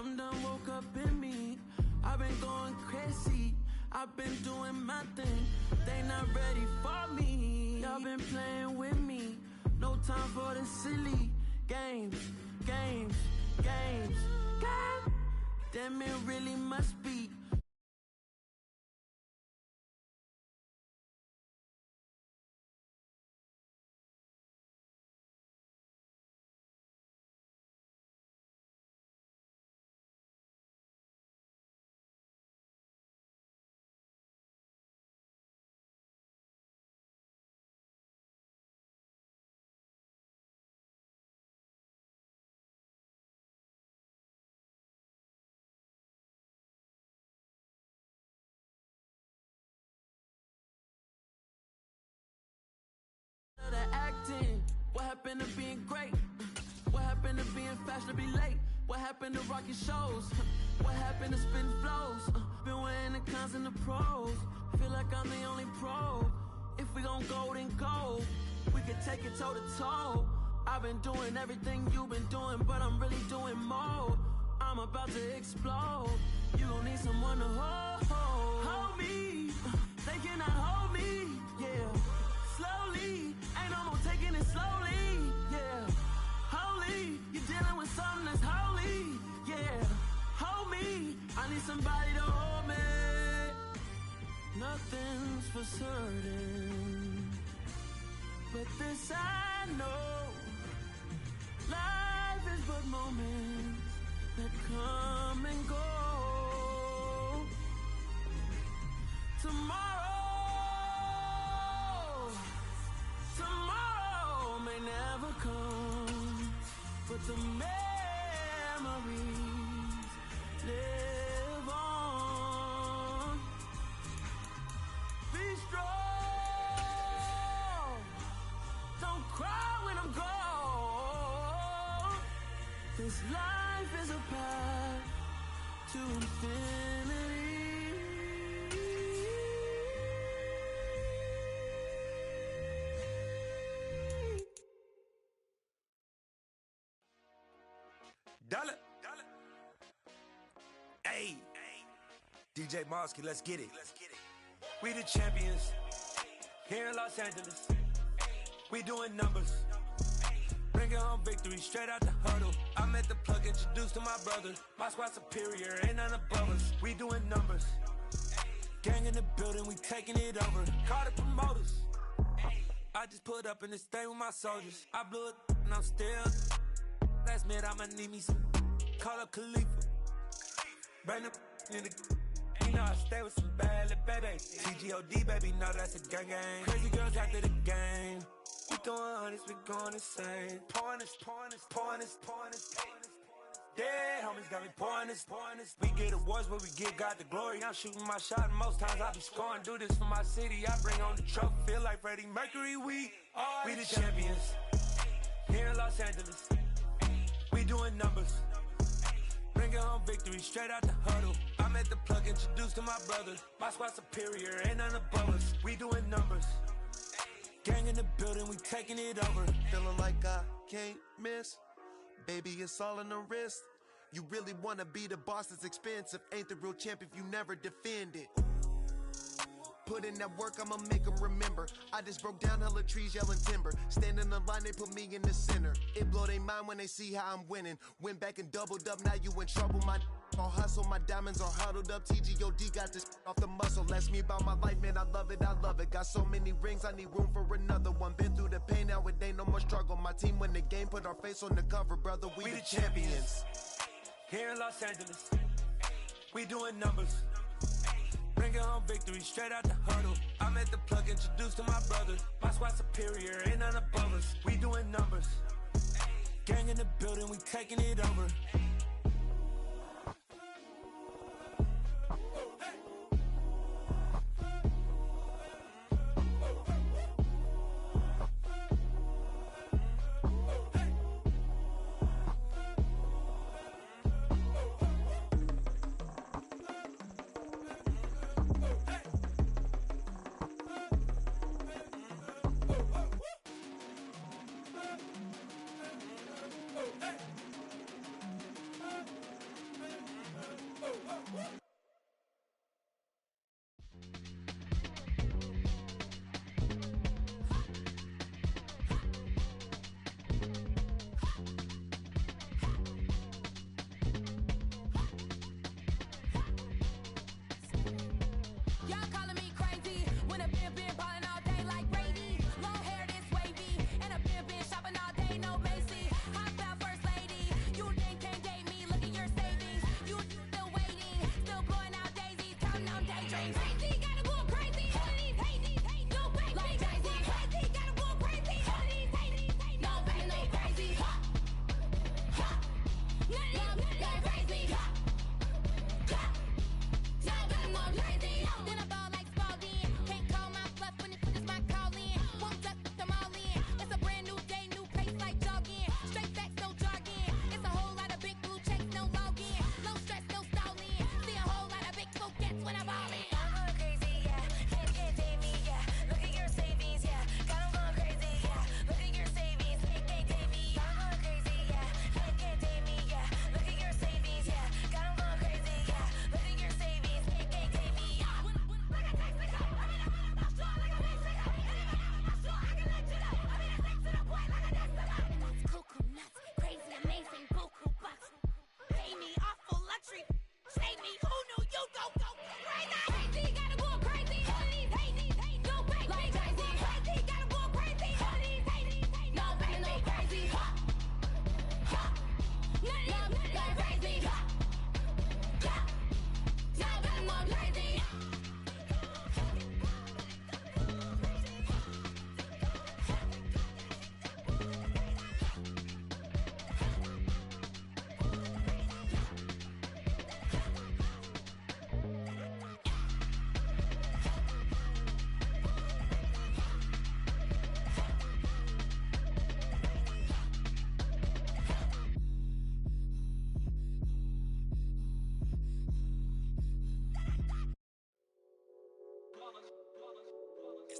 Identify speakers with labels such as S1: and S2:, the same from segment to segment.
S1: Something done woke up in me. I've been going crazy. I've been doing my thing. They not ready for me. Y'all been playing with me. No time for the silly games. Games. God damn, it really must be. The acting, what happened to being great? What happened to being fashionably late? What happened to rocking shows? What happened to spitting flows? Been weighing the cons and the pros. Feel like I'm the only pro. If we gon' go, then go. We can take it toe to toe. I've been doing everything you've been doing, but I'm really doing more. I'm about to explode. You gon' need someone to hold me. They cannot hold me, yeah. Slowly, ain't no more taking it slowly, yeah. Holy, you're dealing with something that's holy, yeah. Hold me, I need somebody to hold me. Nothing's for certain, but this I know. Life is but moments that come and go. Tomorrow may never come, but the memories live on. Be strong, don't cry when I'm gone. This life is a path to infinity.
S2: Dollar. Hey, DJ Mosky, let's get it. We the champions here in Los Angeles. We doing numbers. Bringing home victory straight out the huddle. I'm at the plug, introduced to my brother. My squad superior, ain't none above us. We doing numbers. Gang in the building, we taking it over. Call the promoters. I just put up in this thing with my soldiers. I blew it and I'm still. Last minute I'ma need me some. Call up Khalifa. Bring them in the. You know I stay with some bad little baby. TGOD baby, know that's a gang gang. Crazy girls after the game. We throwing hundreds, we going insane. Pouring this. Dead homies got me pouring this. We get awards, but we give God the glory. I'm shooting my shot, and most times I be scoring. Do this for my city, I bring on the trophy. Feel like Freddie Mercury, we the champions. Here in Los Angeles, we doing numbers. Bringing home victory straight out the huddle. I'm at the plug, introduced to my brother. My squad superior, ain't none above us. We doing numbers. Gang in the building, we taking it over.
S3: Feeling like I can't miss. Baby, it's all in the wrist. You really wanna be the boss, it's expensive. Ain't the real champ if you never defend it. Put in that work, I'ma make them remember. I just broke down hella trees, yelling timber. Stand in the line, they put me in the center. It blow their mind when they see how I'm winning. Went back and doubled up, now you in trouble. My all hustle, my diamonds are huddled up. TGOD got this off the muscle. Ask me about my life, man, I love it. Got so many rings, I need room for another one. Been through the pain, now it ain't no more struggle. My team win the game, put our face on the cover, brother. We the champions.
S2: Here in Los Angeles, we doing numbers. Bringing home victory straight out the huddle. I'm at the plug, introduced to my brother. My squad superior, ain't none above us. We doing numbers. Gang in the building, we taking it over.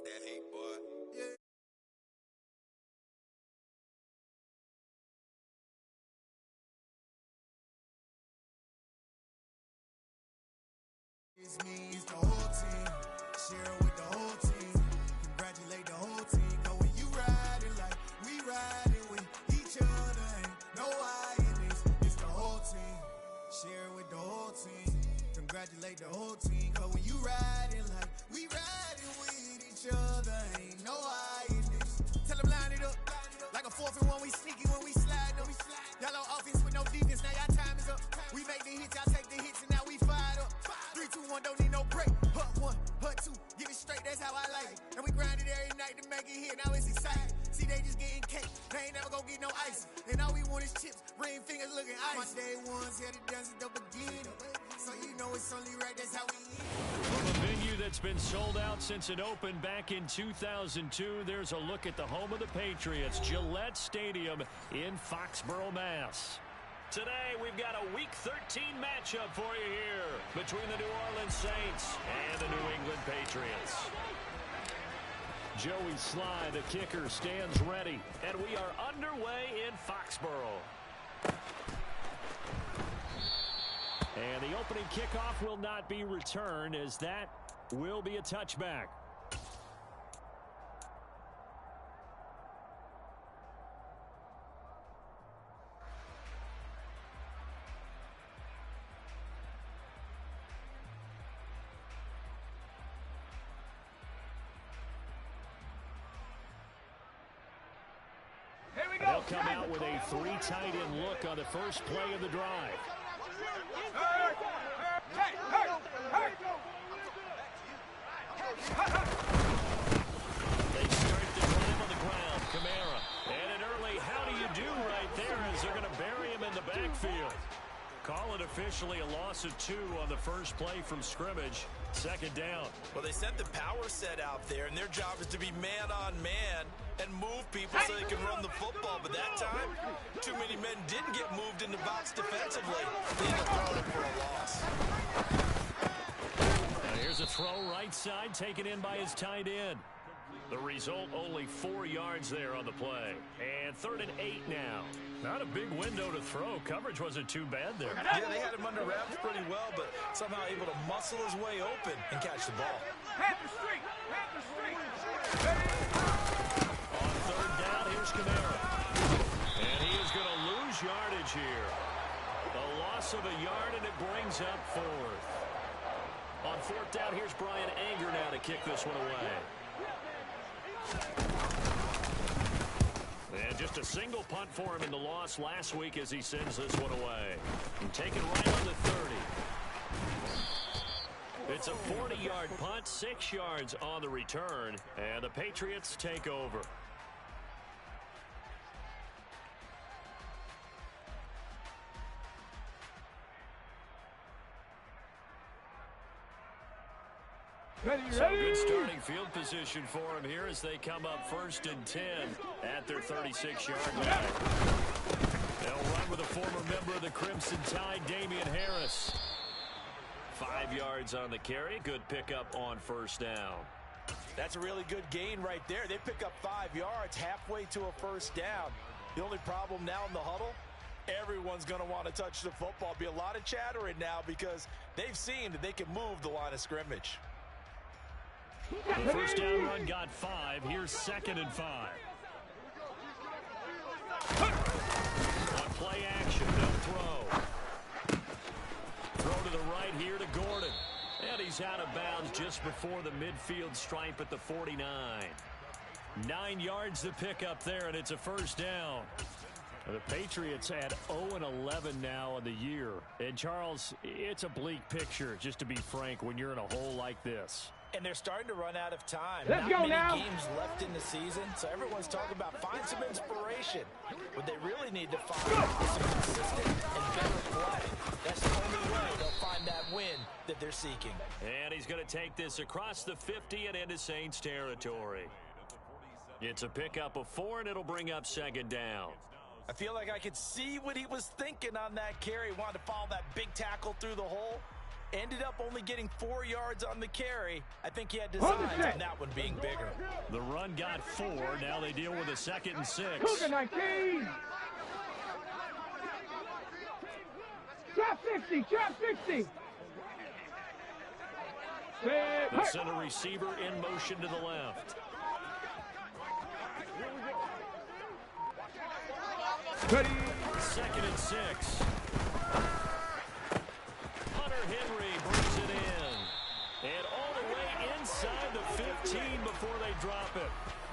S4: That's that hate, boy.
S3: Yeah. It's me, it's the whole team. Share it with the whole team. Congratulate the whole team. Know when you riding like we riding with each other. Ain't no hiding. It's the whole team. Share it with the whole team. Congratulate the whole team. Cause when you riding like we riding with each other. Ain't no hiding. Tell them line it up. Like a 4th and 1, we sneaky when we slide them. Y'all on offense with no defense. Now y'all time is up. We make the hits, y'all take the hits, and now we fired up. 3, 2, 1, don't need no break. Hut 1, hut 2, get it straight, that's how I like it. And we grind it every night to make it hit, now it's exciting. See, they just getting cake, they ain't never gonna get no ice. And all we want is chips, ring fingers looking ice. My day ones had it done since the beginning. So you know it's only right, that's how we eat.
S5: From a venue that's been sold out since it opened back in 2002, there's a look at the home of the Patriots, Gillette Stadium in Foxborough, Mass. Today, we've got a Week 13 matchup for you here between the New Orleans Saints and the New England Patriots. Joey Sly, the kicker, stands ready, and we are underway in Foxborough. And the opening kickoff will not be returned, as that will be a touchback. They'll come out with a 3 tight end look on the first play of the drive. They start the drive on the ground. Kamara. And an early how do you do right there as they're going to bury him in the backfield. Call it officially a loss of 2 on the first play from scrimmage. 2nd down.
S6: Well, they set the power set out there, and their job is to be man-on-man and move people so they can run the football. But that time, too many men didn't get moved in the box defensively. They ended up throwing it for a loss.
S5: Now here's a throw right side taken in by his tight end. The result, only 4 yards there on the play. And 3rd and 8 now. Not a big window to throw. Coverage wasn't too bad there.
S6: Yeah, they had him under wraps pretty well, but somehow able to muscle his way open and catch the ball.
S5: On 3rd down, here's Kamara. And he is going to lose yardage here. A loss of a yard, and it brings up 4th. On 4th down, here's Brian Anger now to kick this one away. And just a single punt for him in the loss last week as he sends this one away. And taken right on the 30. It's a 40-yard punt, 6 yards on the return, and the Patriots take over. So good starting field position for him here as they come up 1st and 10 at their 36-yard line. They'll run with a former member of the Crimson Tide, Damian Harris. 5 yards on the carry. Good pickup on 1st down.
S6: That's a really good gain right there. They pick up 5 yards halfway to a 1st down. The only problem now in the huddle, everyone's going to want to touch the football. Be a lot of chattering now because they've seen that they can move the line of scrimmage.
S5: The 1st down run got 5. Here's 2nd and 5. On play action, they'll throw. Throw to the right here to Gordon. And he's out of bounds just before the midfield stripe at the 49. 9 yards to pick up there, and it's a 1st down. The Patriots at 0-11 now in the year. And, Charles, it's a bleak picture, just to be frank, when you're in a hole like this.
S6: And they're starting to run out of time.
S7: Let's go now.
S6: Not many games left in the season, so everyone's talking about find some inspiration. What they really need to find is some consistent and better play. That's the only way they'll find that win that they're seeking.
S5: And he's going to take this across the 50 and into Saints territory. It's a pickup of 4, and it'll bring up 2nd down.
S6: I feel like I could see what he was thinking on that carry. He wanted to follow that big tackle through the hole. Ended up only getting 4 yards on the carry. I think he had designs on that one being bigger.
S5: The run got 4. Now they deal with a 2nd and 6.
S7: Cougar 19. Trap 60, trap 60.
S5: They send a receiver in motion to the left.
S7: Ready.
S5: 2nd and 6. Hunter Henry brings it in. And all the way inside the 15 before they drop it.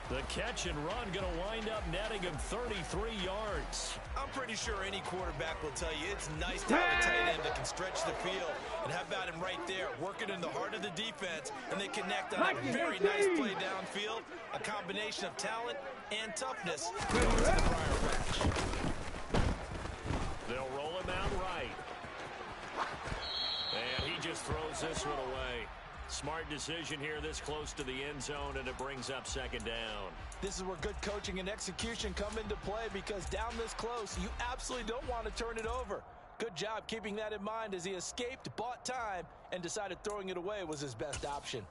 S5: The catch and run going to wind up netting him 33 yards.
S6: I'm pretty sure any quarterback will tell you it's nice to have a tight end that can stretch the field. And how about him right there, working in the heart of the defense, and they connect on a very nice play downfield. A combination of talent and toughness going to the prior patch.
S5: They'll roll him out right. And he just throws this one away. Smart decision here this close to the end zone, and it brings up 2nd down.
S6: This is where good coaching and execution come into play, because down this close, you absolutely don't want to turn it over. Good job keeping that in mind as he escaped, bought time, and decided throwing it away was his best option.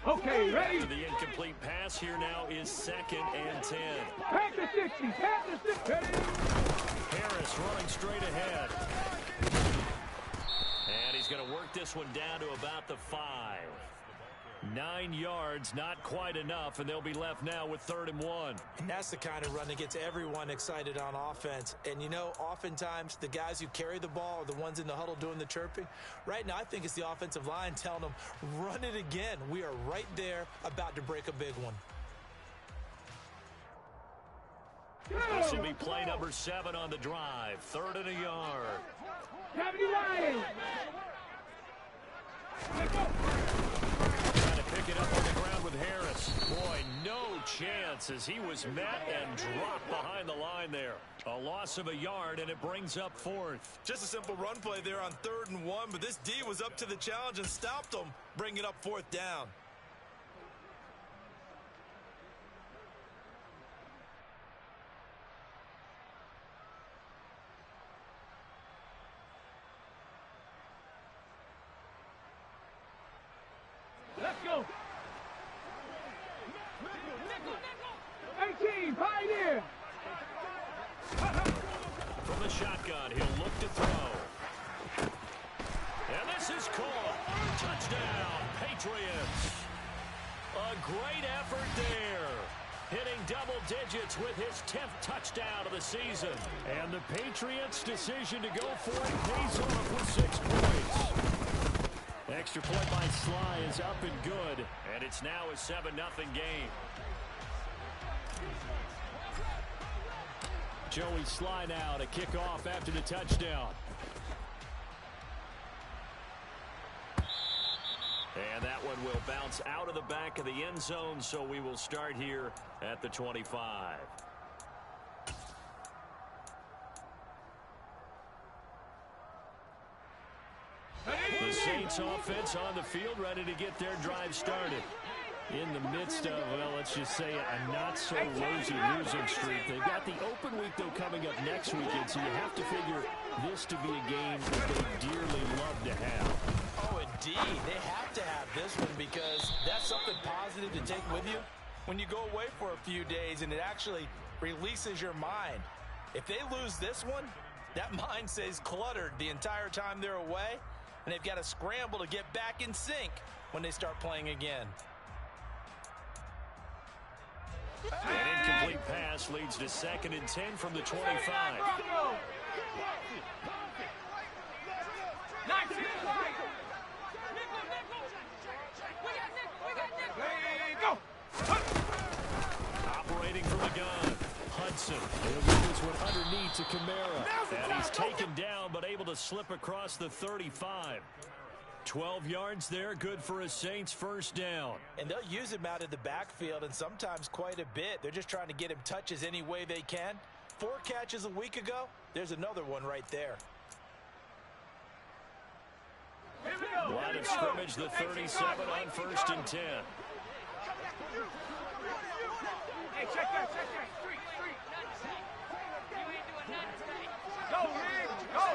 S7: Okay, ready?
S5: After the incomplete pass, here now is 2nd and 10.
S7: Panther 60, Panther 60. Ready?
S5: Harris running straight ahead. And he's going to work this one down to about the 5. 9 yards, not quite enough, and they'll be left now with 3rd and 1.
S6: And that's the kind of run that gets everyone excited on offense. And, you know, oftentimes the guys who carry the ball are the ones in the huddle doing the chirping. Right now, I think it's the offensive line telling them, run it again. We are right there about to break a big one.
S5: This will be play number 7 on the drive. 3rd and a yard.
S7: Cavity Lions.
S5: Trying to pick it up on the ground with Harris. Boy, no chance as he was met and dropped behind the line there. A loss of a yard, and it brings up 4th.
S6: Just a simple run play there on 3rd and 1, but this D was up to the challenge and stopped them, bringing up 4th down.
S7: Let's go. 18, Pioneer.
S5: From the shotgun, he'll look to throw. And this is caught. Touchdown, Patriots. A great effort there. Hitting double digits with his 10th touchdown of the season. And the Patriots' decision to go for it pays off with 6 points. Extra point by Sly is up and good, and it's now a 7-0 game. Joey Sly now to kick off after the touchdown. And that one will bounce out of the back of the end zone, so we will start here at the 25. The Saints offense on the field, ready to get their drive started. In the midst of, well, let's just say a not-so-rosy losing streak. They've got the open week, though, coming up next weekend, so you have to figure this to be a game that they dearly love to have.
S6: Oh, indeed. They have to have this one because that's something positive to take with you when you go away for a few days, and it actually releases your mind. If they lose this one, that mind stays cluttered the entire time they're away, and they've got to scramble to get back in sync when they start playing again.
S5: An incomplete pass leads to 2nd and 10 from the 25. Operating from the gun, Hudson. He'll get this one underneath to Kamara. And he's taken down, but able to slip across the 35. 12 yards there, good for a Saints first down.
S6: And they'll use him out of the backfield, and sometimes quite a bit. They're just trying to get him touches any way they can. 4 catches a week ago. There's another one right there.
S7: Here we go.
S5: Line of scrimmage, the 37 on 1st and 10.
S7: Hey, check that. Street. You ain't doing nothing today. Go, Rick, go.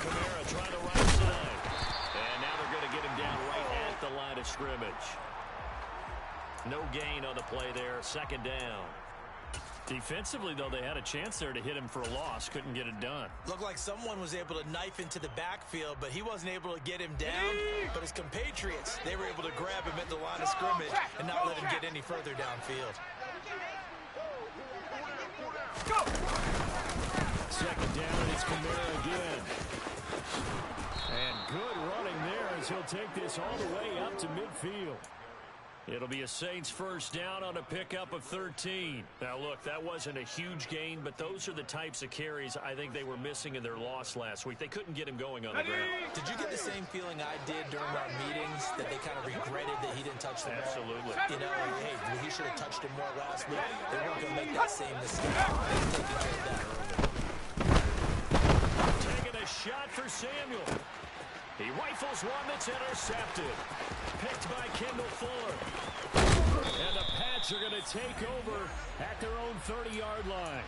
S5: Kamara trying to right side. And now they're going to get him down right at the line of scrimmage. No gain on the play there, 2nd down. Defensively, though, they had a chance there to hit him for a loss. Couldn't get it done.
S6: Looked like someone was able to knife into the backfield, but he wasn't able to get him down. But his compatriots, they were able to grab him at the line of scrimmage and not let him get any further downfield.
S5: 2nd down, and it's Kamara again. And good running there as he'll take this all the way up to midfield. It'll be a Saints 1st down on a pickup of 13. Now, look, that wasn't a huge gain, but those are the types of carries I think they were missing in their loss last week. They couldn't get him going on the ground.
S6: Did you get the same feeling I did during our meetings, that they kind of regretted that he didn't touch the ball?
S5: Absolutely.
S6: You know, hey, he should have touched him more last week. They weren't going to make that same mistake. Taking care of that early.
S5: Taking a shot for Samuel. He rifles one that's intercepted. Picked by Kendall Fuller. And the Pats are going to take over at their own 30-yard line.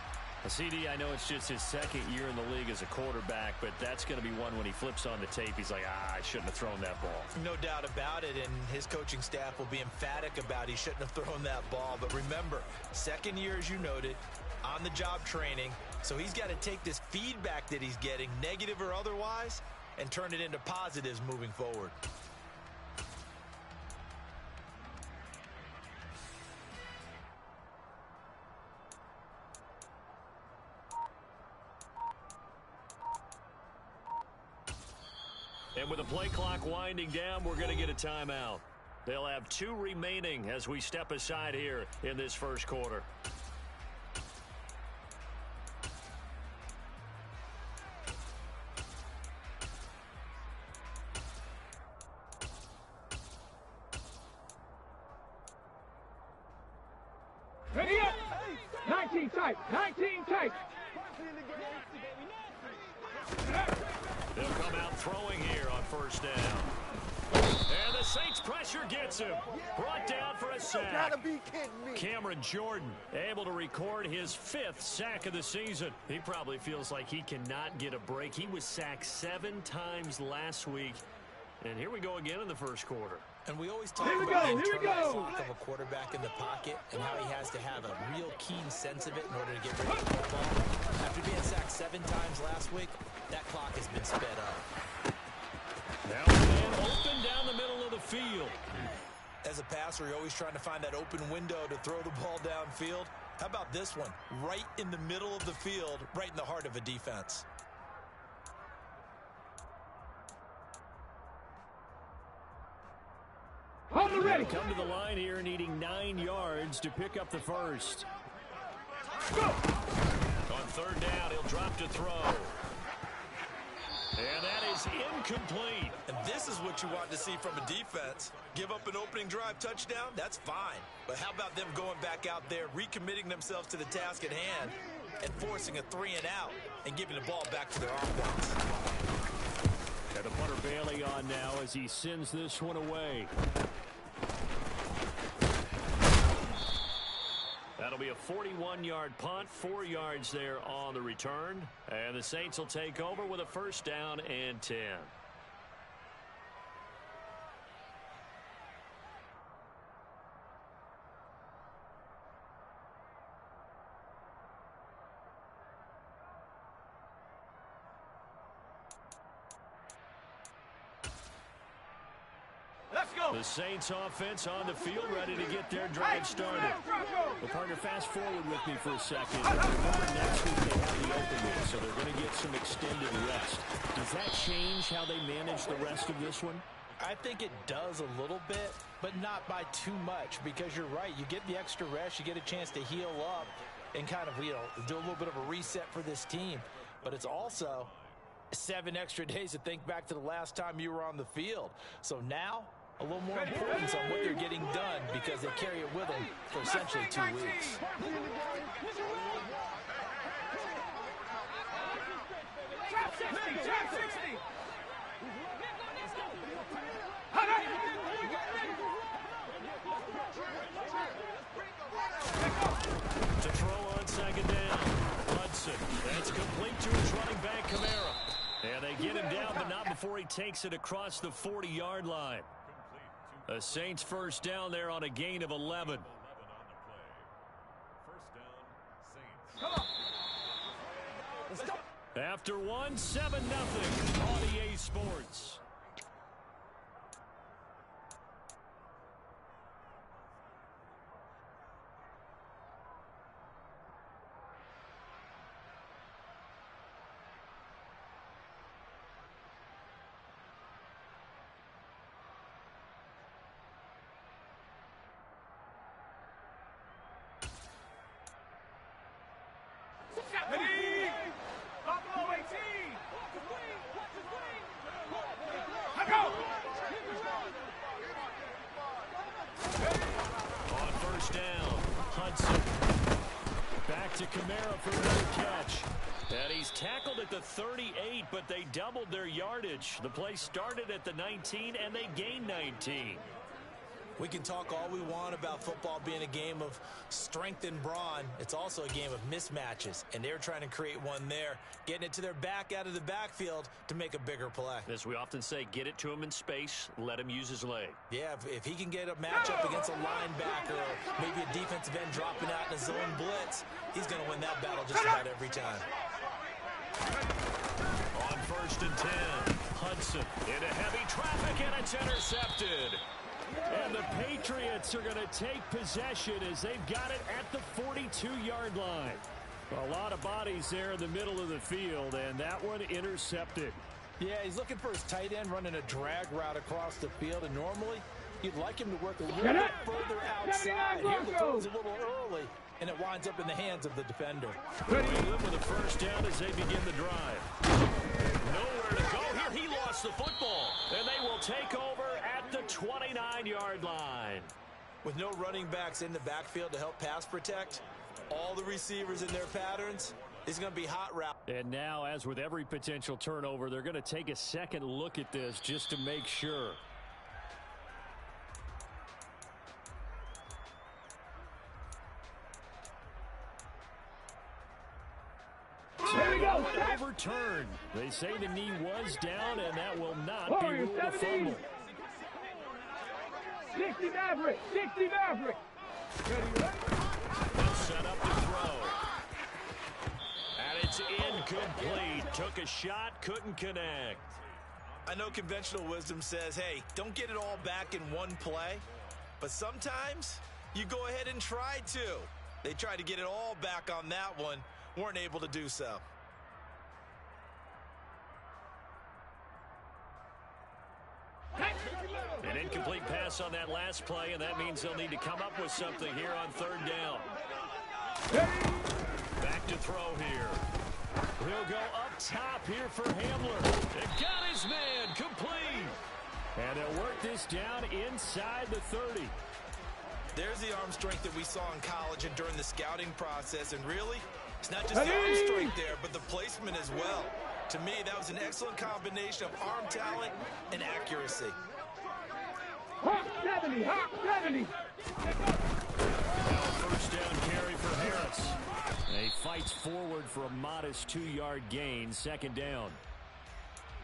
S5: CD, I know it's just his 2nd year in the league as a quarterback, but that's going to be one when he flips on the tape. He's like, I shouldn't have thrown that ball.
S6: No doubt about it, and his coaching staff will be emphatic about he shouldn't have thrown that ball. But remember, 2nd year, as you noted, on-the-job training. So he's got to take this feedback that he's getting, negative or otherwise, and turn it into positives moving forward.
S5: And with the play clock winding down, we're going to get a timeout. They'll have 2 remaining as we step aside here in this 1st quarter.
S7: Ready up. 19 tight.
S5: They'll come out throwing here on 1st down. And the Saints pressure gets him. Brought down for a sack.
S3: Gotta be kidding me.
S5: Cameron Jordan able to record his 5th sack of the season. He probably feels like he cannot get a break. He was sacked 7 times last week. And here we go again in the 1st quarter.
S6: And we always talk about the internal clock of a quarterback in the pocket and how he has to have a real keen sense of it in order to get rid of the football. After being sacked 7 times last week, that clock has been sped up.
S5: Now the man open down the middle of the field.
S6: As a passer, you're always trying to find that open window to throw the ball downfield. How about this one? Right in the middle of the field, right in the heart of a defense.
S7: Ready.
S5: Come to the line here needing 9 yards to pick up the 1st.
S7: Go.
S5: On 3rd down, he'll drop to throw. And that is incomplete.
S6: And this is what you want to see from a defense. Give up an opening drive touchdown, that's fine. But how about them going back out there, recommitting themselves to the task at hand, and forcing a 3-and-out and giving the ball back to their offense.
S5: And the punter Bailey on now as he sends this one away. That'll be a 41-yard punt, 4 yards there on the return. And the Saints will take over with a 1st down and 10. The Saints offense on the field, ready to get their drive started. Well, partner, fast forward with me for a second. Remember, next week they have the open week, so they're going to get some extended rest. Does that change how they manage the rest of this one?
S6: I think it does a little bit, but not by too much, because you're right. You get the extra rest, you get a chance to heal up and kind of, do a little bit of a reset for this team. But it's also 7 extra days to think back to the last time you were on the field. So now, a little more importance on what they're getting done, because they carry it with them for essentially 2 weeks.
S5: To throw on second down. Hudson. That's complete to his running back, Kamara. And they get him down, but not before he takes it across the 40-yard line. The Saints first down there on a gain of 11. After one, 7-0 on EA Sports. On first down, Hudson. Back to Kamara for another catch. And he's tackled at the 38, but they doubled their yardage. The play started at the 19, and they gained 19.
S6: We can talk all we want about football being a game of strength and brawn. It's also a game of mismatches, and they're trying to create one there, getting it to their back out of the backfield to make a bigger play.
S5: As we often say, get it to him in space, let him use his leg.
S6: Yeah, if he can get a matchup against a linebacker or maybe a defensive end dropping out in a zone blitz, he's going to win that battle just about every time.
S5: On first and 10, Hudson into heavy traffic, and it's intercepted. And the Patriots are going to take possession as they've got it at the 42-yard line. A lot of bodies there in the middle of the field, and that one intercepted.
S6: Yeah, he's looking for his tight end running a drag route across the field, and normally you'd like him to work a little bit further outside. Here the throw's a little early, and it winds up in the hands of the defender.
S5: New England with a first down as they begin the drive. Nowhere to go here. He lost the football, and they will take over at the 29-yard line.
S6: With no running backs in the backfield to help pass protect, all the receivers in their patterns, it's going to be hot route.
S5: And now, as with every potential turnover, they're going to take a second look at this just to make sure. Overturned. They say the knee was down, and that will not be ruled a fumble.
S7: 60 Maverick! 60 Maverick!
S5: They'll set up the throw. And it's incomplete. Took a shot, couldn't connect.
S6: I know conventional wisdom says, hey, don't get it all back in one play. But sometimes you go ahead and try to. They tried to get it all back on that one. Weren't able to do so.
S5: An incomplete pass on that last play, and that means they'll need to come up with something here on third down. Back to throw here. He'll go up top here for Hamler. They got his man complete. And they'll work this down inside the 30.
S6: There's the arm strength that we saw in college and during the scouting process. And really, it's not just the arm strength there, but the placement as well. To me, that was an excellent combination of arm talent and accuracy.
S7: Hawk 70! Hawk 70!
S5: Now first down carry for Harris. He fights forward for a modest 2-yard gain, second down.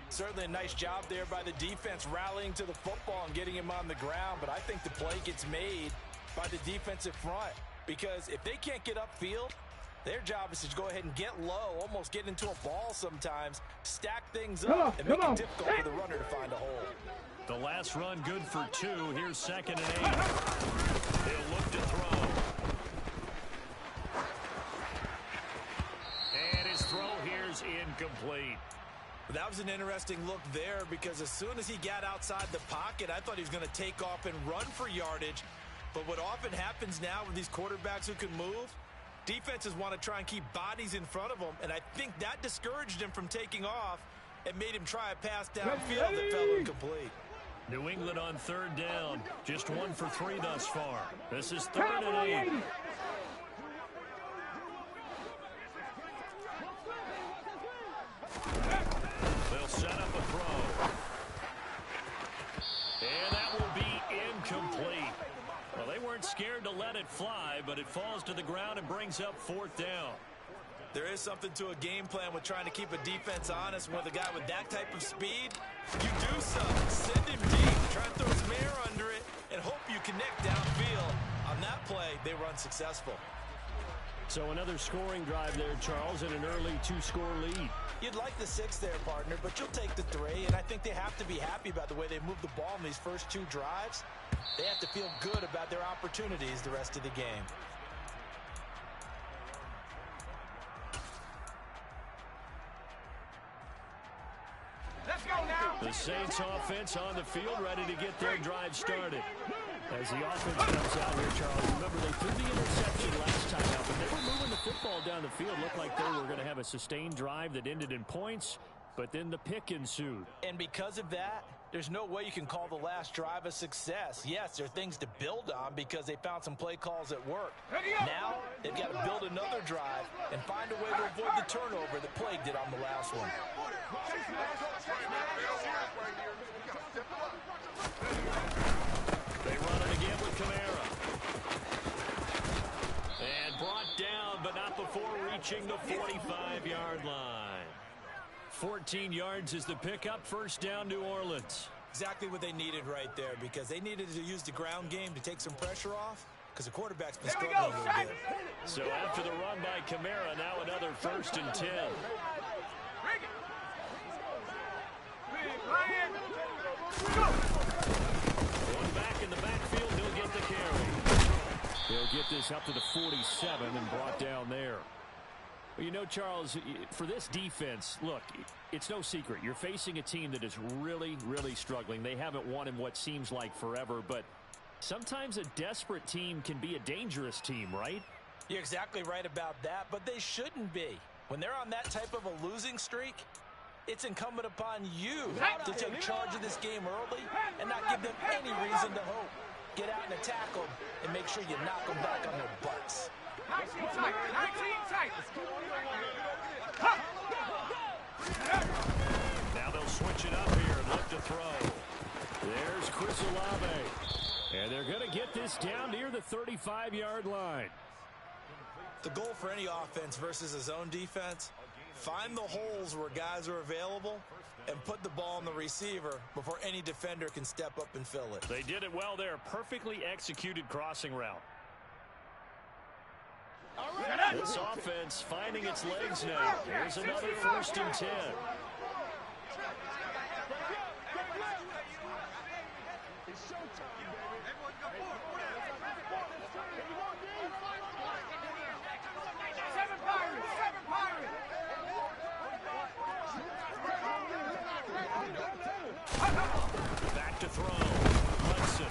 S6: Certainly a nice job there by the defense rallying to the football and getting him on the ground, but I think the play gets made by the defensive front because if they can't get upfield, their job is to go ahead and get low, almost get into a ball sometimes, stack things up, and make it difficult for the runner to find a hole.
S5: The last run good for 2. Here's second and 8. He'll look to throw. And his throw here's incomplete.
S6: That was an interesting look there because as soon as he got outside the pocket, I thought he was going to take off and run for yardage. But what often happens now with these quarterbacks who can move, defenses want to try and keep bodies in front of them, and I think that discouraged him from taking off and made him try a pass downfield that fell incomplete.
S5: New England on third down. Just 1 for 3 thus far. This is third and 8. They'll set up a throw. And that will be incomplete. Well, they weren't scared to let it fly, but it falls to the ground and brings up 4th down.
S6: There is something to a game plan with trying to keep a defense honest. With a guy with that type of speed, you do something. Send him deep, try and throw some air under it, and hope you connect downfield. On that play, they were unsuccessful.
S5: So another scoring drive there, Charles, and an early 2-score lead.
S6: You'd like the 6 there, partner, but you'll take the 3, and I think they have to be happy about the way they moved the ball in these first 2 drives. They have to feel good about their opportunities the rest of the game.
S7: Let's go now.
S5: The Saints offense on the field, ready to get their drive started. As the offense comes out here, Charles, remember they threw the interception last time out, but they were moving the football down the field. Looked like they were going to have a sustained drive that ended in points, but then the pick ensued.
S6: And because of that, there's no way you can call the last drive a success. Yes, there are things to build on because they found some play calls that worked. Now, they've got to build another drive and find a way to avoid the turnover that plagued it on the last one.
S5: They run it again with Kamara. And brought down, but not before reaching the 45-yard line. 14 yards is the pickup. 1st down, New Orleans.
S6: Exactly what they needed right there, because they needed to use the ground game to take some pressure off, because the quarterback's been struggling a little bit.
S5: So after the run by Kamara, now another 1st and 10. Going back in the backfield, he'll get the carry. He'll get this up to the 47 and brought down there. Well, you know, Charles, for this defense, look, it's no secret. You're facing a team that is really, really struggling. They haven't won in what seems like forever, but sometimes a desperate team can be a dangerous team, right?
S6: You're exactly right about that, but they shouldn't be. When they're on that type of a losing streak, it's incumbent upon you to take charge of this game early and not give them any reason to hope. Get out and attack them and make sure you knock them back on their butts.
S7: 19 tight. 19 tight.
S5: Now they'll switch it up here and look to throw. There's Chris Olave. And they're going to get this down near the 35-yard line.
S6: The goal for any offense versus a zone defense, find the holes where guys are available and put the ball on the receiver before any defender can step up and fill it.
S5: They did it well there. Perfectly executed crossing route. This offense finding its legs now. Here's another 1st and 10. Back to throw. Hudson.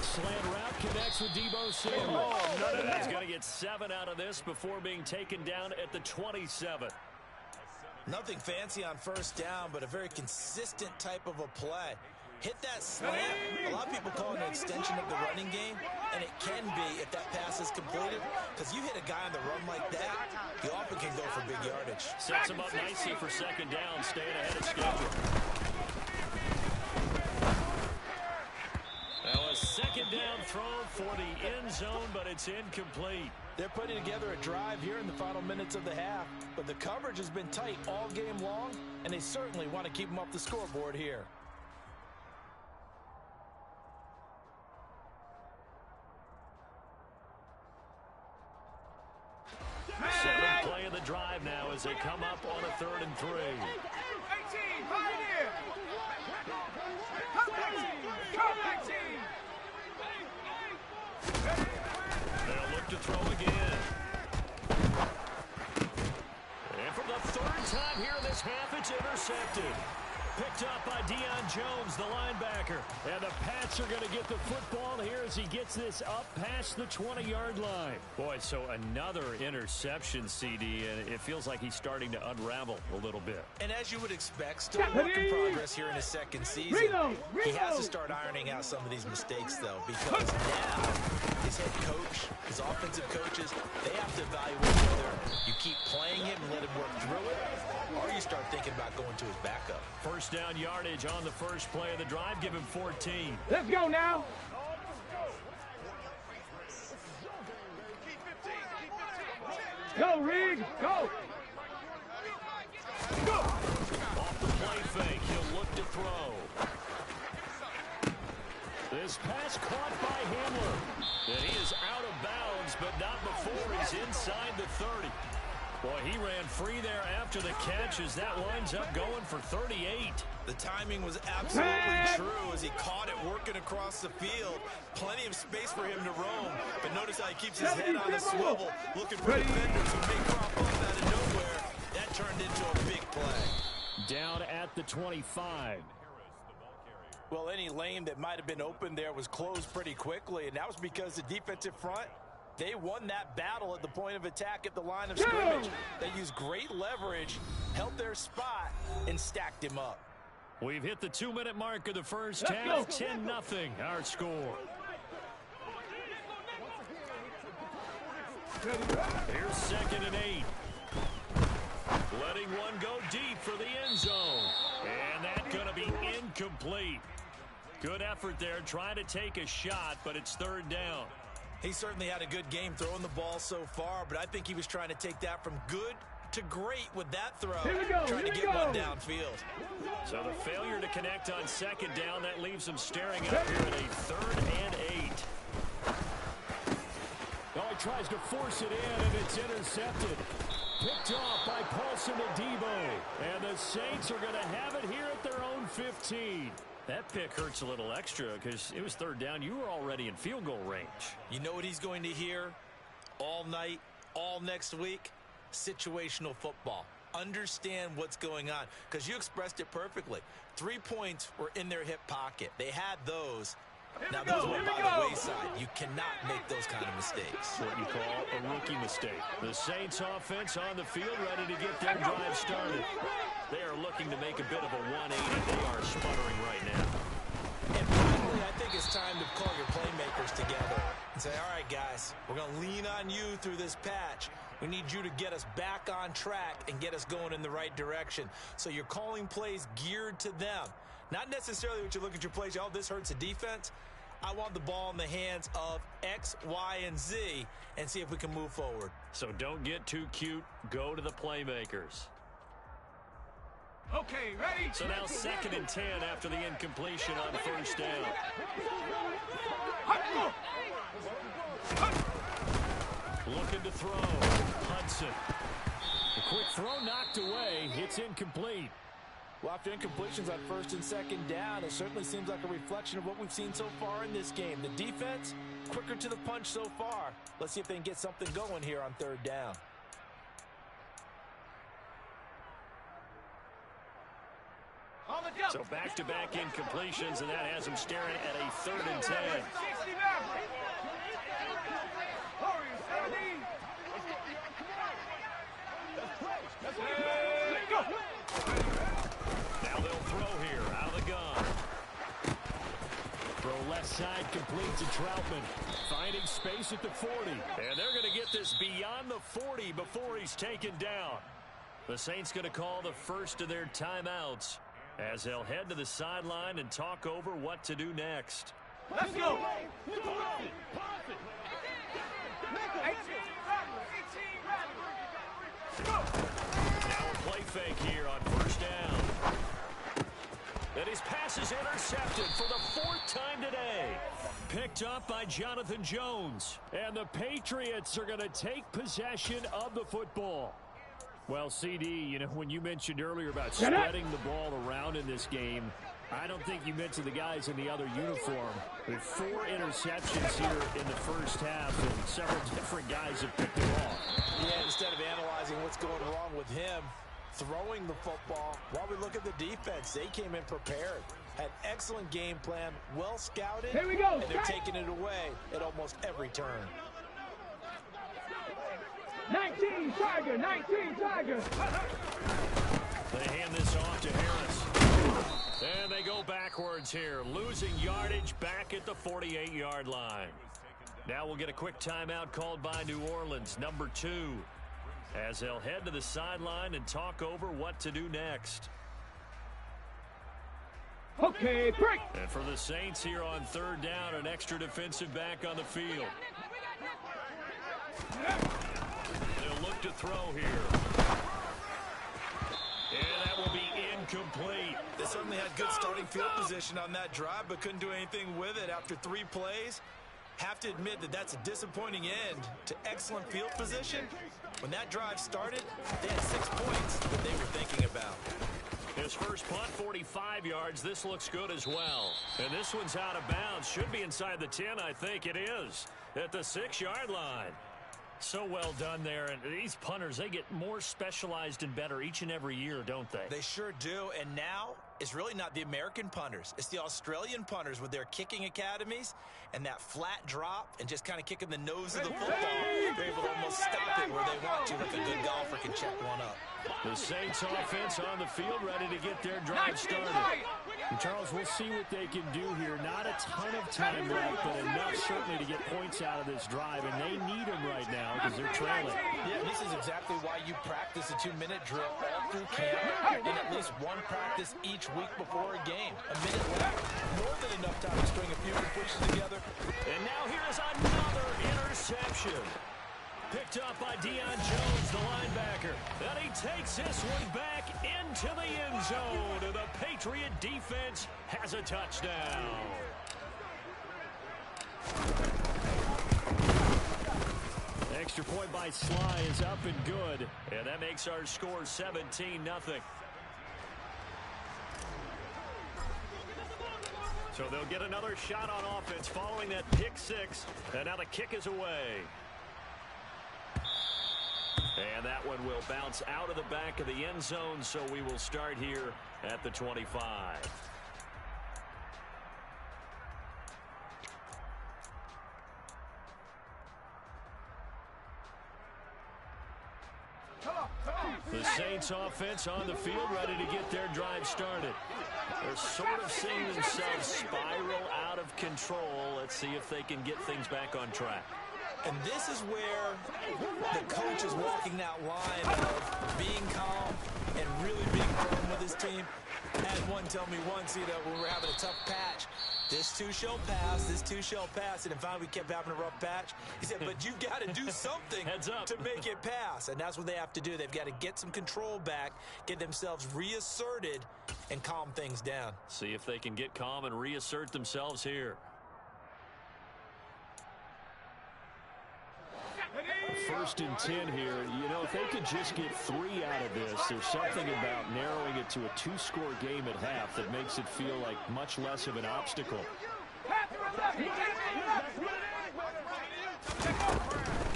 S5: Slant route connects with Deebo Samuel. And he's going to get 7 out of this before being taken down at the 27.
S6: Nothing fancy on 1st down, but a very consistent type of a play. Hit that slant. A lot of people call it an extension of the running game, and it can be if that pass is completed, because you hit a guy on the run like that, you often can go for big yardage.
S5: Sets him up nicely for 2nd down, staying ahead of schedule. Now a 2nd down throw for the end zone, but it's incomplete.
S6: They're putting together a drive here in the final minutes of the half, but the coverage has been tight all game long, and they certainly want to keep them off the scoreboard here.
S5: Seventh play of the drive now as they come up on a 3rd and 3.
S7: 18, Pioneer! Come 18! Come 18!
S5: They'll look to throw again. And for the 3rd time here in this half, it's intercepted. picked up by Deion Jones, the linebacker. And the Pats are going to get the football here as he gets this up past the 20-yard line. Boy, so another interception, CD, and it feels like he's starting to unravel a little bit.
S6: And as you would expect, still a work in progress here in his second season. He has to start ironing out some of these mistakes, though, because now his head coach, his offensive coaches, they have to evaluate whether you keep playing him and let him work through it, or you start thinking about going to his backup.
S5: First down yardage on the first play of the drive. Give him 14.
S7: Let's go now. Go, Riggs, go. Go.
S5: Off the play fake, he'll look to throw. This pass caught by Hamler. And he is out of bounds, but not before he's inside the 30. Boy, he ran free there after the catch as that winds up going for 38.
S6: The timing was absolutely true as he caught it working across the field. Plenty of space for him to roam. But notice how he keeps his head on a swivel, looking for defenders who may crop up out of nowhere. That turned into a big play.
S5: Down at the 25.
S6: Well, any lane that might have been open there was closed pretty quickly, and that was because the defensive front, they won that battle at the point of attack at the line of scrimmage. They used great leverage, held their spot, and stacked him up.
S5: We've hit the 2-minute mark of the first half. 10-0 our score. Here's 2nd and 8. Letting one go deep for the end zone. And that's going to be incomplete. Good effort there, trying to take a shot, but it's 3rd down.
S6: He certainly had a good game throwing the ball so far, but I think he was trying to take that from good to great with that throw, trying to get one downfield.
S5: So the failure to connect on 2nd down, that leaves him staring up here at a 3rd and 8. Oh, he tries to force it in, and it's intercepted. Picked off by Paulson Adebo. And the Saints are going to have it here at their own 15. That pick hurts a little extra because it was 3rd down. You were already in field goal range.
S6: You know what he's going to hear all night, all next week? Situational football. Understand what's going on, because you expressed it perfectly. 3 points were in their hip pocket. They had those. Now those went by the wayside. You cannot make those kind of mistakes.
S5: What you call a rookie mistake. The Saints offense on the field, ready to get their drive started. They are looking to make a bit of a 180. They are sputtering right now.
S6: And finally, I think it's time to call your playmakers together and say, all right, guys, we're going to lean on you through this patch. We need you to get us back on track and get us going in the right direction. So you're calling plays geared to them. Not necessarily what you look at your plays, oh, this hurts the defense. I want the ball in the hands of X, Y, and Z and see if we can move forward.
S5: So don't get too cute. Go to the playmakers.
S7: Okay, ready?
S5: So now 2nd and 10 after the incompletion on 1st down. Looking to throw. Hudson. The quick throw knocked away. It's incomplete.
S6: Well, after incompletions on 1st and 2nd down, it certainly seems like a reflection of what we've seen so far in this game. The defense, quicker to the punch so far. Let's see if they can get something going here on 3rd down.
S5: So back-to-back incompletions, and that has them staring at a 3rd and 10. Now they'll throw here, out of the gun. Throw left side, complete to Troutman. Finding space at the 40. And they're going to get this beyond the 40 before he's taken down. The Saints going to call the first of their timeouts as they'll head to the sideline and talk over what to do next.
S7: Let's go.
S5: Now a play fake here on 1st down. And his pass is intercepted for the 4th time today. Picked up by Jonathan Jones. And the Patriots are going to take possession of the football. Well, CD, you know, when you mentioned earlier about spreading the ball around in this game, I don't think you mentioned the guys in the other uniform. With 4 interceptions here in the first half, and several different guys have picked them off.
S6: Yeah, instead of analyzing what's going wrong with him, throwing the football. While we look at the defense, they came in prepared. Had excellent game plan, well scouted.
S7: Here we go.
S6: And they're taking it away at almost every turn.
S7: 19 Tiger, 19 Tiger.
S5: They hand this off to Harris. And they go backwards here, losing yardage back at the 48-yard line. Now we'll get a quick timeout called by New Orleans, number 2, as they'll head to the sideline and talk over what to do next.
S7: Okay, break.
S5: And for the Saints here on third down, an extra defensive back on the field. They'll look to throw here. And that will be incomplete.
S6: They certainly had good starting field position on that drive, but couldn't do anything with it after 3 plays. Have to admit that that's a disappointing end to excellent field position. When that drive started, they had 6 points that they were thinking about.
S5: His first punt, 45 yards. This looks good as well. And this one's out of bounds. Should be inside the 10, I think it is. At the 6-yard line. So well done there. And these punters, they get more specialized and better each and every year, don't they?
S6: They sure do. And now it's really not the American punters. It's the Australian punters with their kicking academies and that flat drop and just kind of kicking the nose of the football. They're able to almost stop it where they want to, like a good golfer can check one up.
S5: The Saints offense on the field, ready to get their drive started.
S8: And Charles, we'll see what they can do here. Not a ton of time left, but enough certainly to get points out of this drive, and they need them right now because they're trailing.
S6: Yeah, this is exactly why you practice a 2-minute drill all through camp and at least one practice each week before a game. A minute left, more than enough time to string a few completions together.
S5: And now here's another interception. Picked up by Deion Jones, the linebacker. And he takes this one back into the end zone. And the Patriot defense has a touchdown. Extra point by Sly is up and good. And that makes our score 17-0. So they'll get another shot on offense following that pick 6. And now the kick is away. And that one will bounce out of the back of the end zone, so we will start here at the 25. The Saints offense on the field, ready to get their drive started. They're sort of seeing themselves spiral out of control. Let's see if they can get things back on track.
S6: And this is where the coach is walking that line of being calm and really being firm with his team. I had one tell me once, when we were having a tough patch, this too shall pass, this too shall pass. And finally we kept having a rough patch. He said, but you've got to do something to make it pass. And that's what they have to do. They've got to get some control back, get themselves reasserted, and calm things down.
S5: See if they can get calm and reassert themselves here.
S8: First and 10 here. If they could just get 3 out of this, there's something about narrowing it to a 2-score game at half that makes it feel like much less of an obstacle.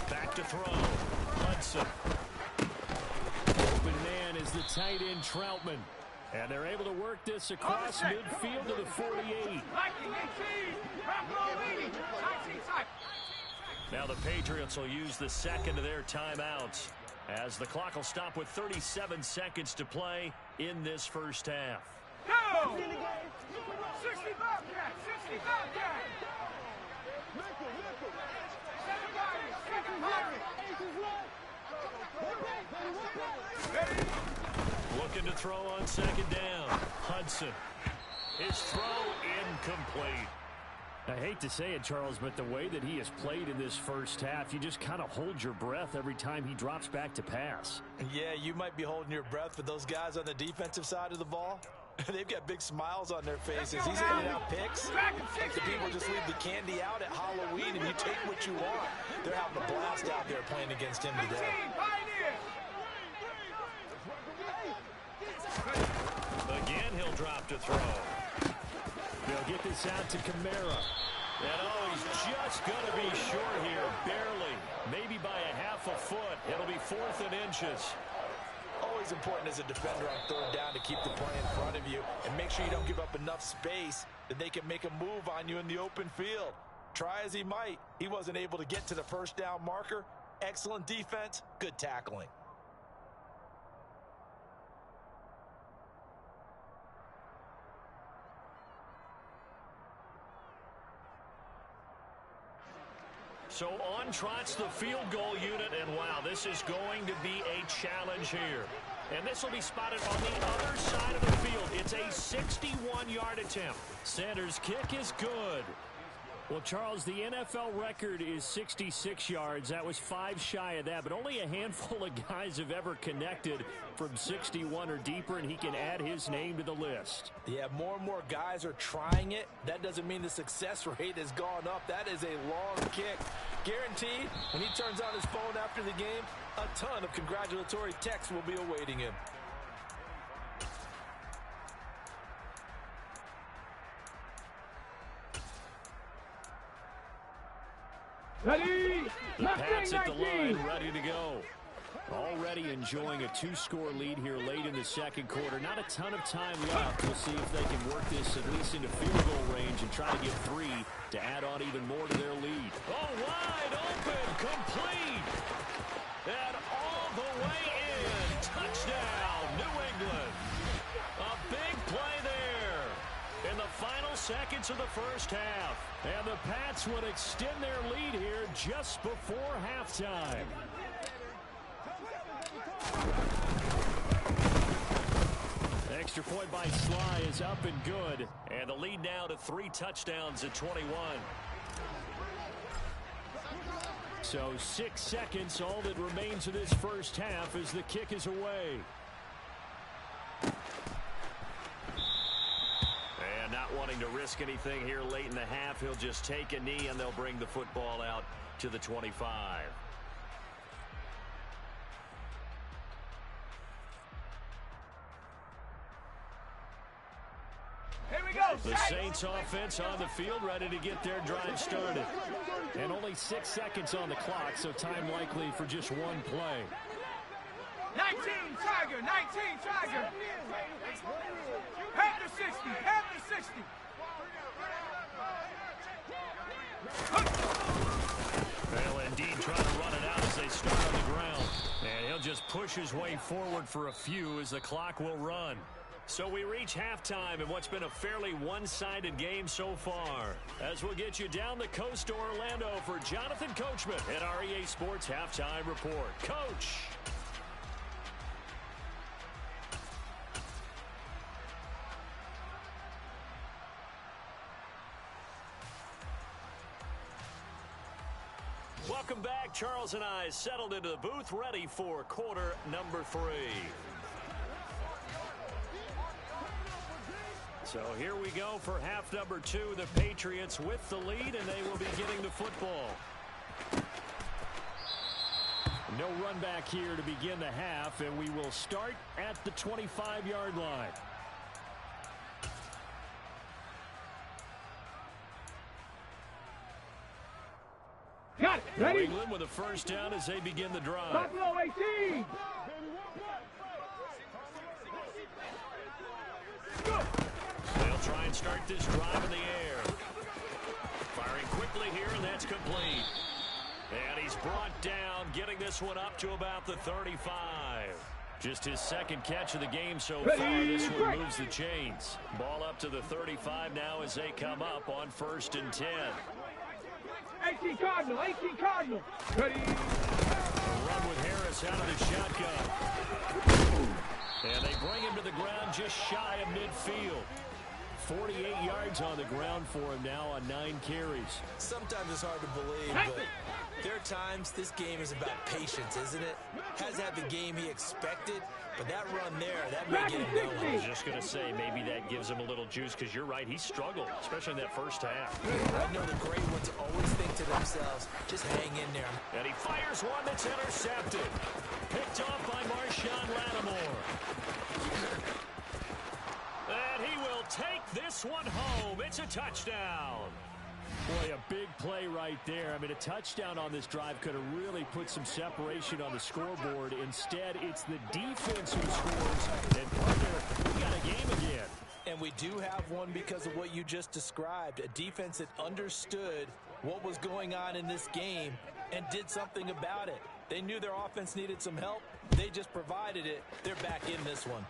S5: Back to throw. Hudson.
S8: Open man is the tight end Troutman.
S5: And they're able to work this across midfield to the 48. Now the Patriots will use the second of their timeouts as the clock will stop with 37 seconds to play in this first half.
S7: Go! 65 guys, 65 guys.
S5: Looking to throw on second down. Hudson. His throw incomplete.
S8: I hate to say it, Charles, but the way that he has played in this first half, you just kind of hold your breath every time he drops back to pass.
S6: Yeah, you might be holding your breath, but those guys on the defensive side of the ball, they've got big smiles on their faces. He's handing out picks. Like the people just leave the candy out at Halloween, and you take what you want. They're having a blast out there playing against him today.
S5: Again, he'll drop to throw.
S8: They'll get this out to Kamara.
S5: And he's just going to be short here, barely. Maybe by a half a foot. It'll be 4th and inches.
S6: Oh, always important as a defender on third down to keep the play in front of you and make sure you don't give up enough space that they can make a move on you in the open field. Try as he might, he wasn't able to get to the first down marker. Excellent defense, good tackling.
S5: So on trots the field goal unit, and wow, this is going to be a challenge here. And this will be spotted on the other side of the field. It's a 61-yard attempt. Sanders' kick is good. Well, Charles, the NFL record is 66 yards. That was 5 shy of that, but only a handful of guys have ever connected from 61 or deeper, and he can add his name to the list.
S6: Yeah, more and more guys are trying it. That doesn't mean the success rate has gone up. That is a long kick. Guaranteed, when he turns on his phone after the game, a ton of congratulatory texts will be awaiting him.
S7: Ready?
S5: The Pats at the line, ready to go. Already enjoying a 2-score lead here late in the second quarter. Not a ton of time left. We'll see if they can work this at least into field goal range and try to get 3 to add on even more to their lead. Oh, wide open, complete. And all the way in. Touchdown, New England. A big play there in the final seconds of the first half. And the Pats would extend their lead here just before halftime. Extra point by Sly is up and good. And the lead now to 3 touchdowns at 21. So 6 seconds, all that remains of this first half as the kick is away. And not wanting to risk anything here late in the half, he'll just take a knee and they'll bring the football out to the 25. The Saints offense on the field, ready to get their drive started. And only 6 seconds on the clock, so time likely for just one play.
S7: 19 Tiger, 19 Tiger. Half the 60, half the 60.
S5: Well, indeed, trying to run it out as they start on the ground. And he'll just push his way forward for a few as the clock will run. So we reach halftime in what's been a fairly one-sided game so far. As we'll get you down the coast to Orlando for Jonathan Coachman at our EA Sports Halftime Report. Coach. Welcome back. Charles and I settled into the booth, ready for quarter number 3. So here we go for half number 2. The Patriots with the lead, and they will be getting the football. No run back here to begin the half, and we will start at the 25-yard line.
S7: Got it. Ready?
S5: New England with a first down as they begin the drive.
S7: Buffalo 18.
S5: They'll try and start this drive in the air. Firing quickly here, and that's complete. And he's brought down, getting this one up to about the 35. Just his second catch of the game so far. This one moves the chains. Ball up to the 35 now as they come up on 1st and 10.
S7: 18 Cardinal, 18 Cardinal. Ready?
S5: A run with Harris out of the shotgun. And they bring him to the ground just shy of midfield. 48 yards on the ground for him now on 9 carries.
S6: Sometimes it's hard to believe, but there are times this game is about patience, isn't it? Hasn't had the game he expected, but that run there, that may get him going.
S5: I was just going to say, maybe that gives him a little juice, because you're right, he struggled, especially in that first half.
S6: I know the great ones always think to themselves, just hang in there.
S5: And he fires one that's intercepted. Picked off by Marshawn Lattimore. And he will take this one home. It's a touchdown.
S8: Boy, a big play right there. I mean, a touchdown on this drive could have really put some separation on the scoreboard. Instead, it's the defense who scores. And partner, we got a game again.
S6: And we do have one because of what you just described. A defense that understood what was going on in this game and did something about it. They knew their offense needed some help. They just provided it. They're back in this one.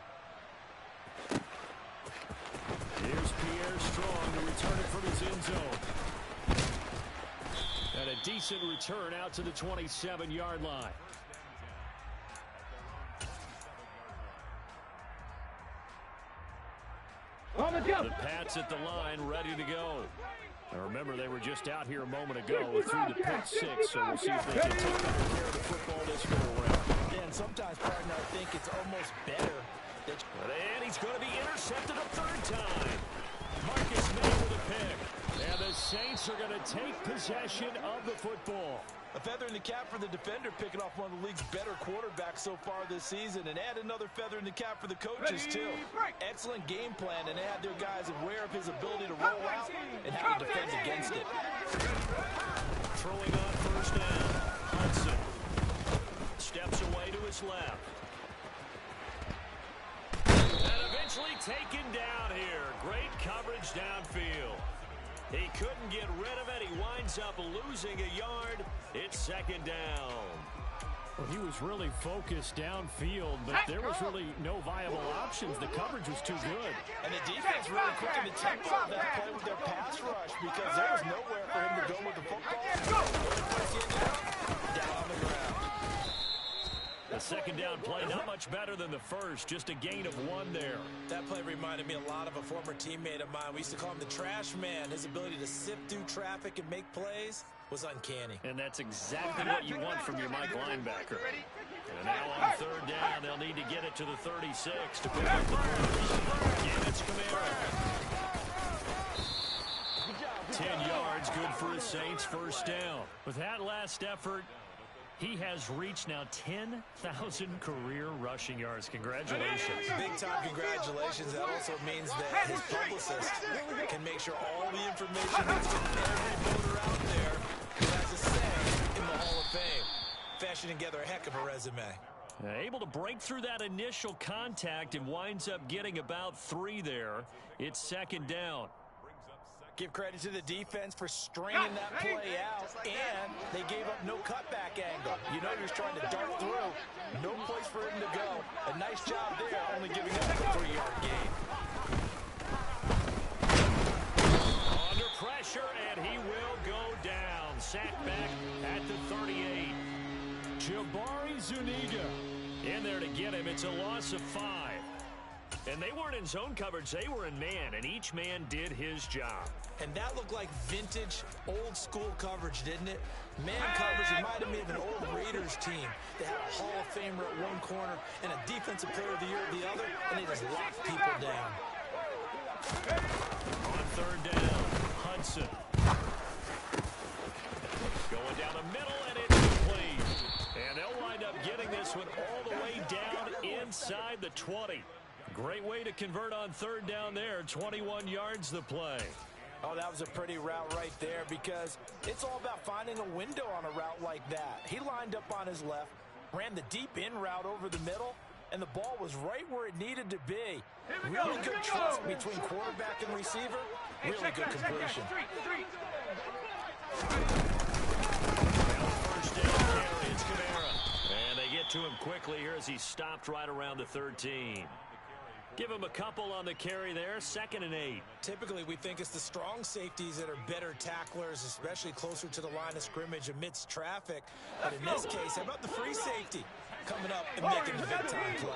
S8: Here's Pierre Strong to return it from his end zone. And a decent return out to the 27-yard line. The Pats at the line, ready to go. Now remember, they were just out here a moment ago through the pick six, so we'll see if they can take better care of the football this go around.
S6: Yeah, and sometimes, partner, I think it's almost better.
S5: And he's going to be intercepted a third time. Marcus May with a pick. And the Saints are going to take possession of the football.
S6: A feather in the cap for the defender, picking off one of the league's better quarterbacks so far this season, and add another feather in the cap for the coaches, too. Excellent game plan, and they had their guys aware of his ability to roll out and how to defend against it.
S5: Throwing on first down. Hudson steps away to his left. And eventually taken down here. Great coverage downfield. He couldn't get rid of it. He winds up losing a yard. It's second down.
S8: Well, he was really focused downfield, but there was really no viable options. The coverage was too good.
S6: And the defense really quickened the tempo of that play with their pass rush because there was nowhere for him to go with the football. Down on the ground.
S5: The second down play, not much better than the first, just a gain of 1 there.
S6: That play reminded me a lot of a former teammate of mine. We used to call him the trash man. His ability to sift through traffic and make plays was uncanny.
S5: And that's exactly what you want from your Mike linebacker. And now on third down, they'll need to get it to the 36 to pick up the first. Again, it's Kamara. 10 yards, good for the Saints, first down.
S8: With that last effort, he has reached now 10,000 career rushing yards. Congratulations.
S6: Big-time congratulations. That also means that his publicist can make sure all the information gets to every voter out there who has a say in the Hall of Fame. Fashioning together a heck of a resume.
S5: Able to break through that initial contact and winds up getting about 3 there. It's second down.
S6: Give credit to the defense for stringing that play out, and they gave up no cutback angle. You know he was trying to dart through. No place for him to go. A nice job there, only giving up a 3-yard gain.
S5: Under pressure, and he will go down. Sacked back at the 38.
S8: Jabari Zuniga
S5: In there to get him. It's a loss of 5. And they weren't in zone coverage. They were in man, and each man did his job.
S6: And that looked like vintage, old-school coverage, didn't it? Man coverage reminded me of an old Raiders team. They had a Hall of Famer at one corner and a Defensive Player of the Year at the other, and they just locked people down.
S5: On third down, Hudson. Going down the middle, and it's complete. And they'll wind up getting this one all the way down inside the 20. Great way to convert on third down there. 21 yards the play.
S6: Oh, that was a pretty route right there because it's all about finding a window on a route like that. He lined up on his left, ran the deep in route over the middle, and the ball was right where it needed to be. Really good trust between quarterback and receiver. Really good completion.
S5: First down carry, it's Kamara. And they get to him quickly here as he stopped right around the 13. Give him a couple on the carry there, 2nd and 8.
S6: Typically, we think it's the strong safeties that are better tacklers, especially closer to the line of scrimmage amidst traffic. But in this case, how about the free safety coming up and making the big-time play?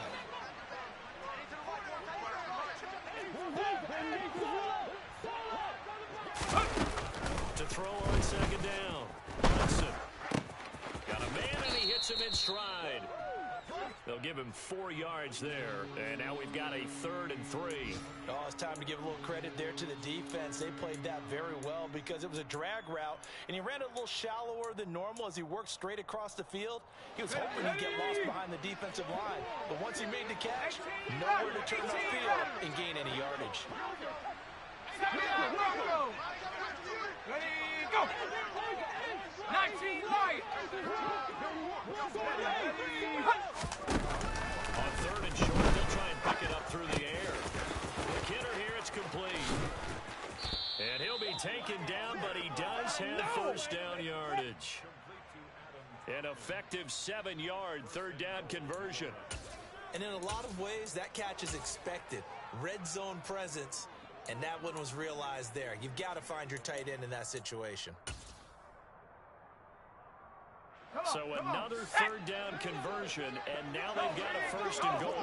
S5: To throw on second down. Hudson. Got a man, and he hits him in stride. They'll give him 4 yards there, and now we've got a 3rd and 3.
S6: Oh, it's time to give a little credit there to the defense. They played that very well because it was a drag route, and he ran a little shallower than normal as he worked straight across the field. He was hoping he'd get lost behind the defensive line, but once he made the catch, nowhere to turn upfield and gain any yardage.
S7: Ready? Go! 19 wide.
S5: On third and short, they'll try and pick it up through the air. Kidder here, it's complete. And he'll be taken down, but he does have first down yardage. An effective 7-yard third down conversion.
S6: And in a lot of ways, that catch is expected. Red zone presence, and that one was realized there. You've got to find your tight end in that situation.
S5: So another third down conversion, and now they've got a first and goal.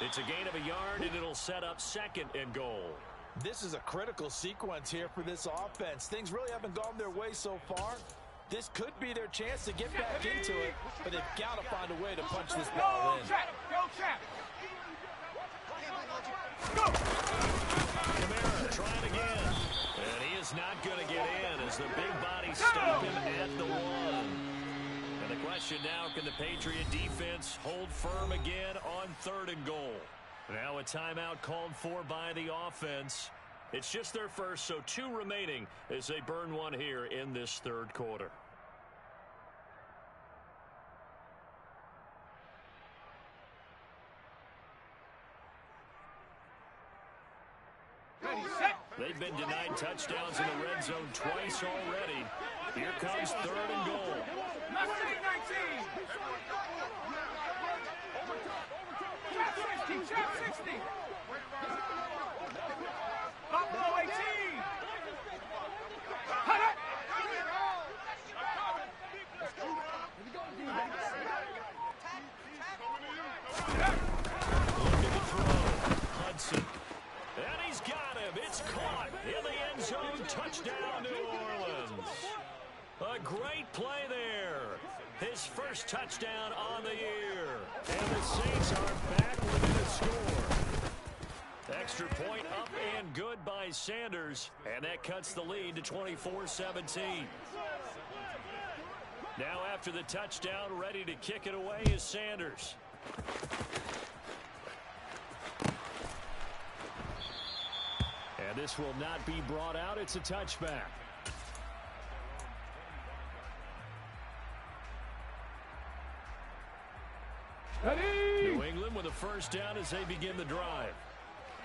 S5: It's a gain of a yard, and it'll set up second and goal.
S6: This is a critical sequence here for this offense. Things really haven't gone their way so far. This could be their chance to get back into it, but they've got to find a way to punch this ball in.
S7: Go, Chap! Go!
S5: Kamara trying again. And he is not going to get in as the big bodies stop him at the 1. And the question now, can the Patriot defense hold firm again on third and goal? Now a timeout called for by the offense. It's just their first, so 2 remaining as they burn one here in this third quarter. They've been denied touchdowns in the red zone twice already. Here comes third and goal.
S7: 19! Chap 60! Buffalo 18!
S5: Look at the throw. Hudson. And he's got him. It's caught in the end zone. Touchdown, New Orleans. A great play there. His first touchdown on the year. And the Saints are back within a score. Extra point up and good by Sanders. And that cuts the lead to 24-17. Now after the touchdown, ready to kick it away is Sanders. And this will not be brought out. It's a touchback. New England with a first down as they begin the drive.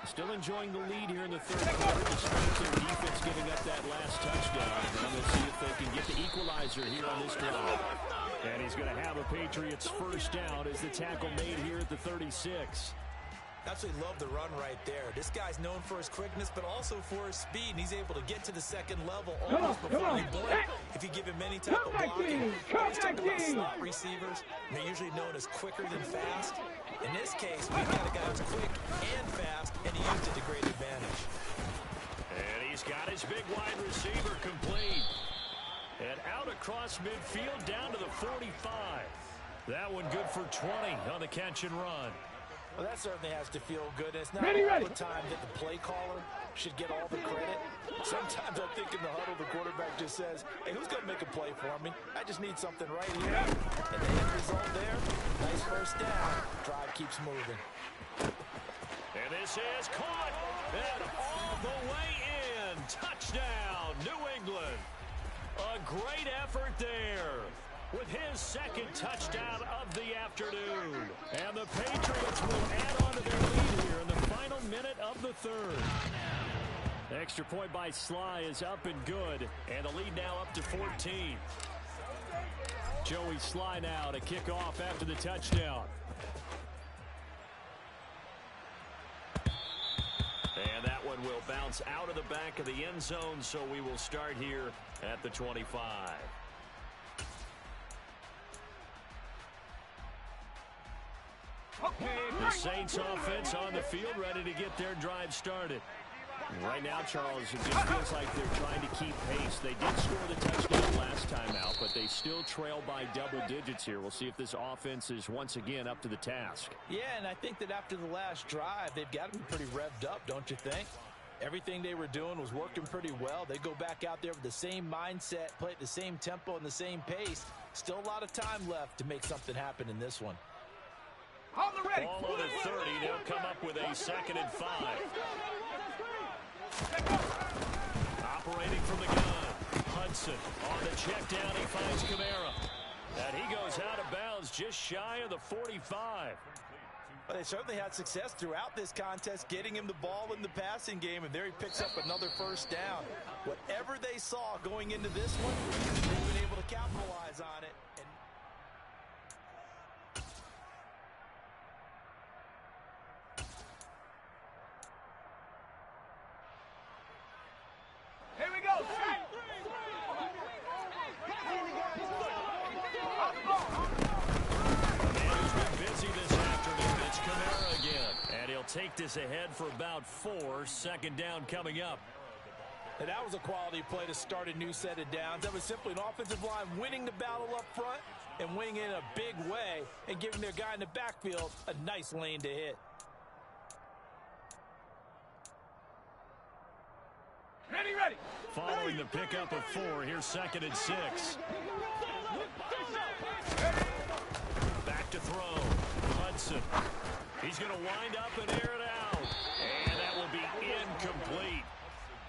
S5: Still enjoying the lead here in the third quarter, despite their defense giving up that last touchdown. Now we'll see if they can get the equalizer here on this drive. And he's going to have a Patriots first down as the tackle made here at the 36.
S6: Absolutely love the run right there. This guy's known for his quickness, but also for his speed, and he's able to get to the second level almost before you blink. If you give him any type of blocking, always talk about slot receivers, and they're usually known as quicker than fast. In this case, we've got a guy who's quick and fast, and he used it to great advantage.
S5: And he's got his big wide receiver complete. And out across midfield down to the 45. That one good for 20 on the catch and run.
S6: Well, that certainly has to feel good. And it's not all the time that the play caller should get all the credit. Sometimes I think in the huddle, the quarterback just says, hey, who's going to make a play for me? I just need something right here. And the end result there, nice first down. Drive keeps moving.
S5: And this is caught. And all the way in. Touchdown, New England. A great effort there with his second touchdown of the afternoon. And the Patriots will add on to their lead here in the final minute of the third. Extra point by Sly is up and good. And the lead now up to 14. Joey Sly now to kick off after the touchdown. And that one will bounce out of the back of the end zone, so we will start here at the 25. The Saints offense on the field ready to get their drive started. Right now, Charles, it just feels like they're trying to keep pace. They did score the touchdown last time out, but they still trail by double digits here. We'll see if this offense is once again up to the task.
S6: Yeah, and I think that after the last drive, they've got to be pretty revved up, don't you think? Everything they were doing was working pretty well. They go back out there with the same mindset, play at the same tempo and the same pace. Still a lot of time left to make something happen in this one.
S7: On the ready.
S5: Ball on the 30. They'll come up with a 2nd and 5. Operating from the gun. Hudson on the check down. He finds Kamara. And he goes out of bounds just shy of the 45.
S6: But they certainly had success throughout this contest, getting him the ball in the passing game, and there he picks up another 1st down. Whatever they saw going into this one, they've been able to capitalize on it.
S7: Here we go.
S5: Busy this afternoon. It's Kamara again. And he'll take this ahead for about 4. 2nd down coming up.
S6: And that was a quality play to start a new set of downs. That was simply an offensive line winning the battle up front and winning in a big way and giving their guy in the backfield a nice lane to hit.
S7: Ready.
S5: Following the pickup of 4, here's 2nd and 6. Back to throw. Hudson. He's going to wind up and air it out. And that will be incomplete.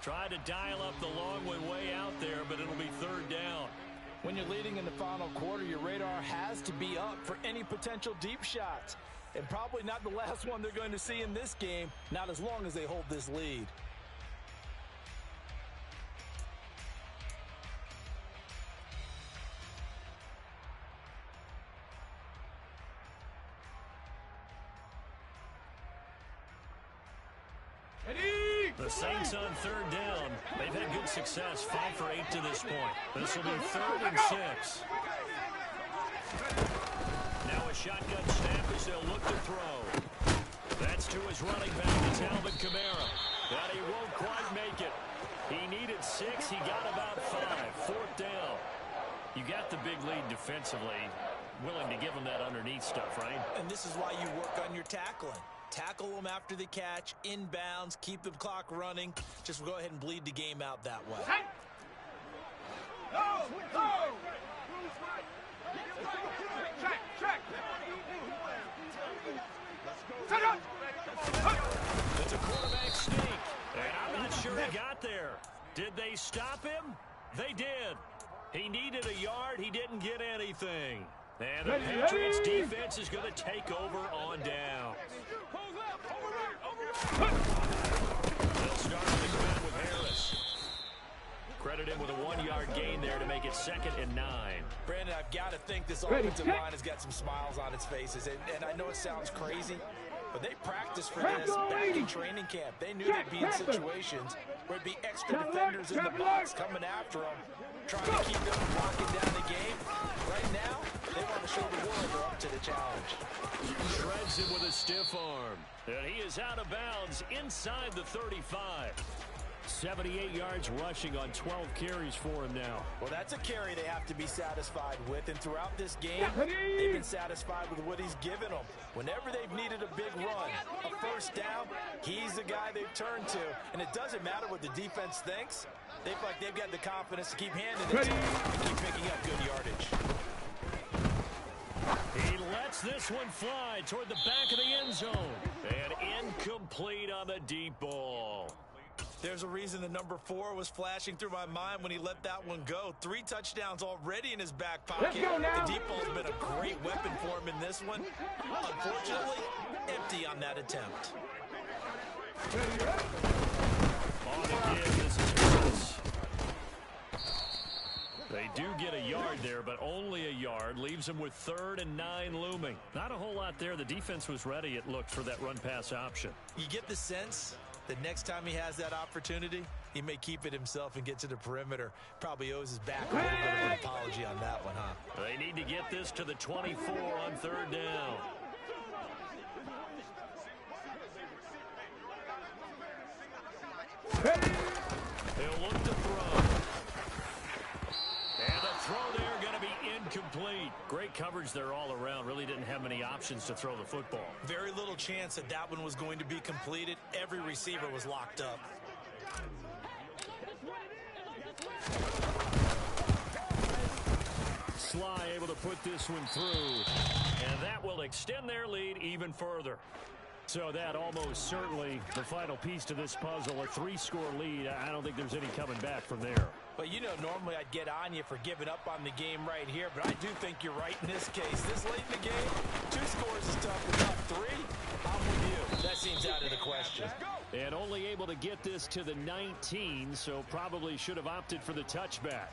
S5: Tried to dial up the long one way out there, but it'll be 3rd down.
S6: When you're leading in the final quarter, your radar has to be up for any potential deep shots. And probably not the last one they're going to see in this game, not as long as they hold this lead.
S5: The Saints on 3rd down. They've had good success, 5 for 8 to this point. This will be 3rd and 6. Now a shotgun snap as they'll look to throw. That's to his running back, it's Alvin Kamara. But he won't quite make it. He needed 6. He got about 5. 4th down. You got the big lead defensively. Willing to give him that underneath stuff, right?
S6: And this is why you work on your tackling. Tackle them after the catch, inbounds, keep the clock running. Just go ahead and bleed the game out that way.
S5: It's a quarterback sneak. And I'm not sure he got there. Did they stop him? They did. He needed a yard. He didn't get anything. And the Patriots defense is going to take over on down. They'll start the ground with Harris. Credit him with a 1-yard gain there to make it 2nd and 9.
S6: Brandon, I've got to think this offensive line has got some smiles on its faces. And I know it sounds crazy, but they practiced for this back in training camp. They knew they'd be in situations where it'd be extra defenders in the box coming after them, trying to keep them from locking down the game. Right now, they want to show the world they're up to the challenge.
S5: Shreds him with a stiff arm. And he is out of bounds inside the 35. 78 yards rushing on 12 carries for him now.
S6: Well, that's a carry they have to be satisfied with. And throughout this game, they've been satisfied with what he's given them. Whenever they've needed a big run, a 1st down, he's the guy they've turned to. And it doesn't matter what the defense thinks. They feel like they've got the confidence to keep handing it to him and keep picking up good yardage.
S5: He lets this one fly toward the back of the end zone. And incomplete on the deep ball.
S6: There's a reason the number 4 was flashing through my mind when he let that one go. 3 touchdowns already in his back pocket. The deep ball's been a great weapon for him in this one. Unfortunately, empty on that attempt.
S5: On again, this is Harris. They do get a yard there, but only a yard. Leaves them with 3rd and 9 looming. Not a whole lot there. The defense was ready, it looked, for that run-pass option.
S6: You get the sense that next time he has that opportunity, he may keep it himself and get to the perimeter. Probably owes his back a little bit of an apology on that one, huh?
S5: They need to get this to the 24 on 3rd down. He'll look to throw. And the throw there going to be incomplete. Great coverage there all around. Really didn't have many options to throw the football.
S6: Very little chance that that one was going to be completed. Every receiver was locked up.
S5: Sly able to put this one through. And that will extend their lead even further. So that almost certainly the final piece to this puzzle, a 3-score lead. I don't think there's any coming back from there.
S6: But you know, normally I'd get on you for giving up on the game right here, but I do think you're right in this case. This late in the game, 2 scores is tough, but not 3, I'm with you. That seems out of the question.
S5: And only able to get this to the 19, so probably should have opted for the touchback.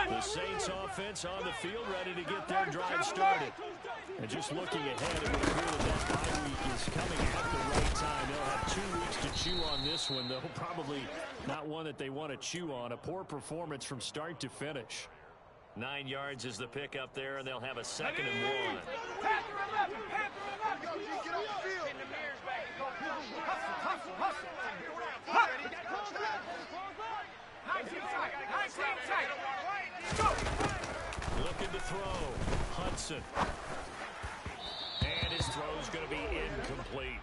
S5: The Saints offense on the field ready to get their drive started. And just looking ahead, it would appear that bye week is coming at the right time. They'll have 2 weeks to chew on this one, though probably not one that they want to chew on. A poor performance from start to finish. 9 yards is the pickup there, and they'll have a 2nd and 1. Looking to throw. Hudson. And his throw is going to be incomplete.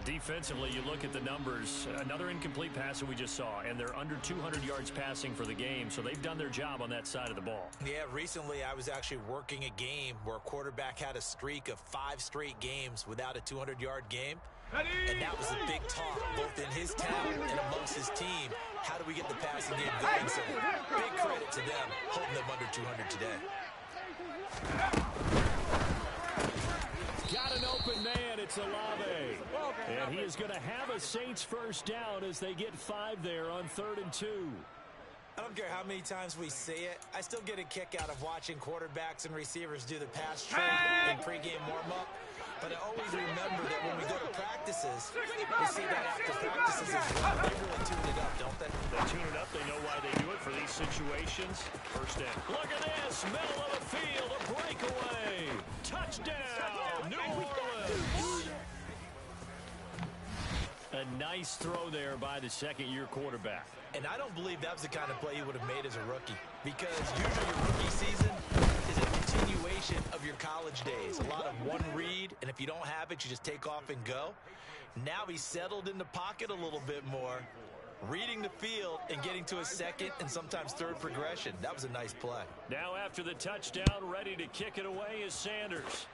S5: Defensively, you look at the numbers. Another incomplete pass that we just saw, and they're under 200 yards passing for the game, so they've done their job on that side of the ball.
S6: Yeah, recently I was actually working a game where a quarterback had a streak of 5 straight games without a 200-yard game. And that was a big talk, both in his town and amongst his team. How do we get the passing game going? So big credit to them, holding them under 200 today.
S5: Got an open man. It's Olave. And he is going to have a Saints first down as they get 5 there on 3rd and 2.
S6: I don't care how many times we say it. I still get a kick out of watching quarterbacks and receivers do the pass trick in pregame warm-up. But I always remember that when we go to practices, we see that after practices as well. They really tune it up, don't they?
S5: They tune it up. They know why they do it for these situations. First down. Look at this. Middle of the field. A breakaway. Touchdown. New Orleans. A nice throw there by the second-year quarterback.
S6: And I don't believe that was the kind of play he would have made as a rookie. Because usually your rookie season is a continuation of your college days. A lot of one read, and if you don't have it, you just take off and go. Now he's settled in the pocket a little bit more, reading the field and getting to a second and sometimes third progression. That was a nice play.
S5: Now after the touchdown, ready to kick it away is Sanders.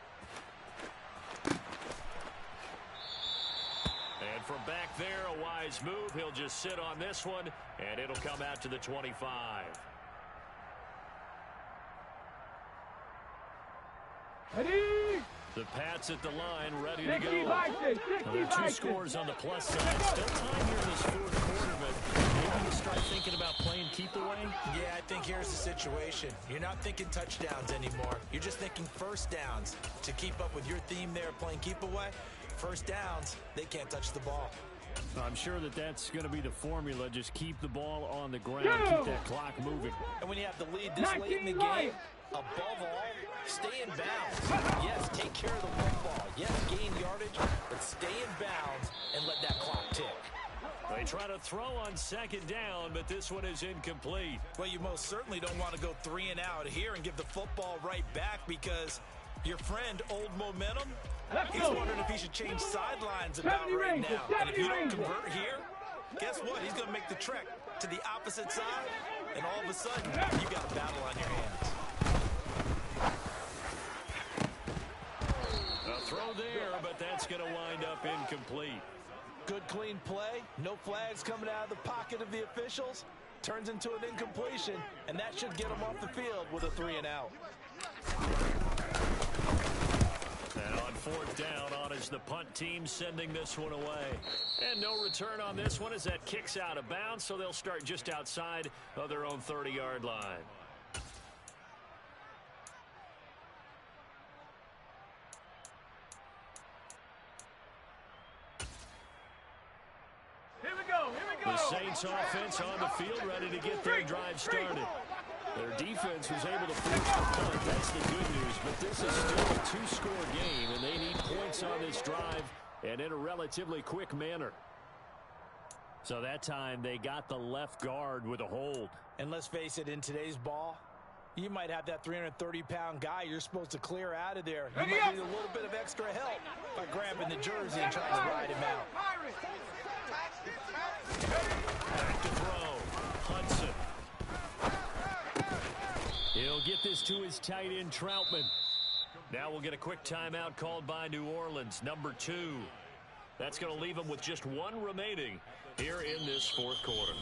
S5: And from back there, a wise move. He'll just sit on this one, and it'll come out to the 25. The Pats at the line, ready to go. There are 2 scores on the plus side. Still time here in this 4th quarter, but maybe you start thinking about playing keep away?
S6: Yeah, I think here's the situation. You're not thinking touchdowns anymore. You're just thinking first downs. To keep up with your theme there, playing keep away, first downs, they can't touch the ball.
S5: I'm sure that that's going to be the formula. Just keep the ball on the ground, keep that clock moving.
S6: And when you have the lead this late in the game, above all, stay in bounds. Yes, take care of the football. Yes, gain yardage, but stay in bounds and let that clock tick.
S5: They try to throw on 2nd down, but this one is incomplete.
S6: Well, you most certainly don't want to go 3 and out here and give the football right back because your friend, Old Momentum, he's wondering if he should change sidelines about right now. And if you don't convert here, guess what? He's going to make the trek to the opposite side, and all of a sudden, you got a battle on your hands.
S5: A throw there, but that's going to wind up incomplete.
S6: Good, clean play. No flags coming out of the pocket of the officials. Turns into an incompletion, and that should get them off the field with a 3 and out.
S5: And on 4th down, on is the punt team sending this one away. And no return on this one as that kicks out of bounds, so they'll start just outside of their own 30-yard line. The Saints offense on the field ready to get their drive started. Their defense was able to force the punt. That's the good news. But this is still a 2-score game, and they need points on this drive and in a relatively quick manner. So that time they got the left guard with a hold.
S6: And let's face it, in today's ball, You might have that 330-pound guy you're supposed to clear out of there. You might need a little bit of extra help by grabbing the jersey and trying to ride him out.
S5: Back to throw. Hudson. He'll get this to his tight end, Troutman. Now we'll get a quick timeout called by New Orleans, number 2. That's going to leave them with just 1 remaining here in this fourth quarter.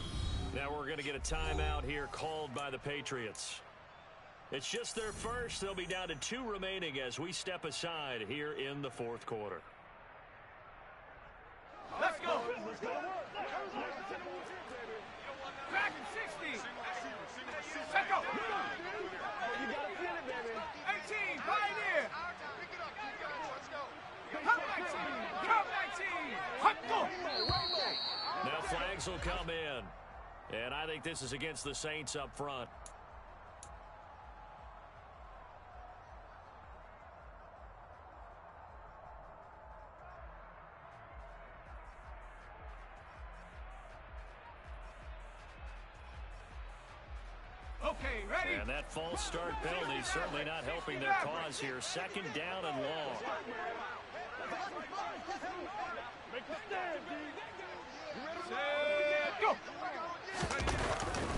S5: Now we're going to get a timeout here called by the Patriots. It's just their first. They'll be down to 2 remaining as we step aside here in the fourth quarter.
S7: Let's go. Back 60. Set go. You got to feel it, baby. 18, Pioneer. Come 19.
S5: Now flags will come in. And I think this is against the Saints up front.
S7: Okay, ready?
S5: And that false start penalty certainly not helping their cause here. Second down and long.
S7: Set, go.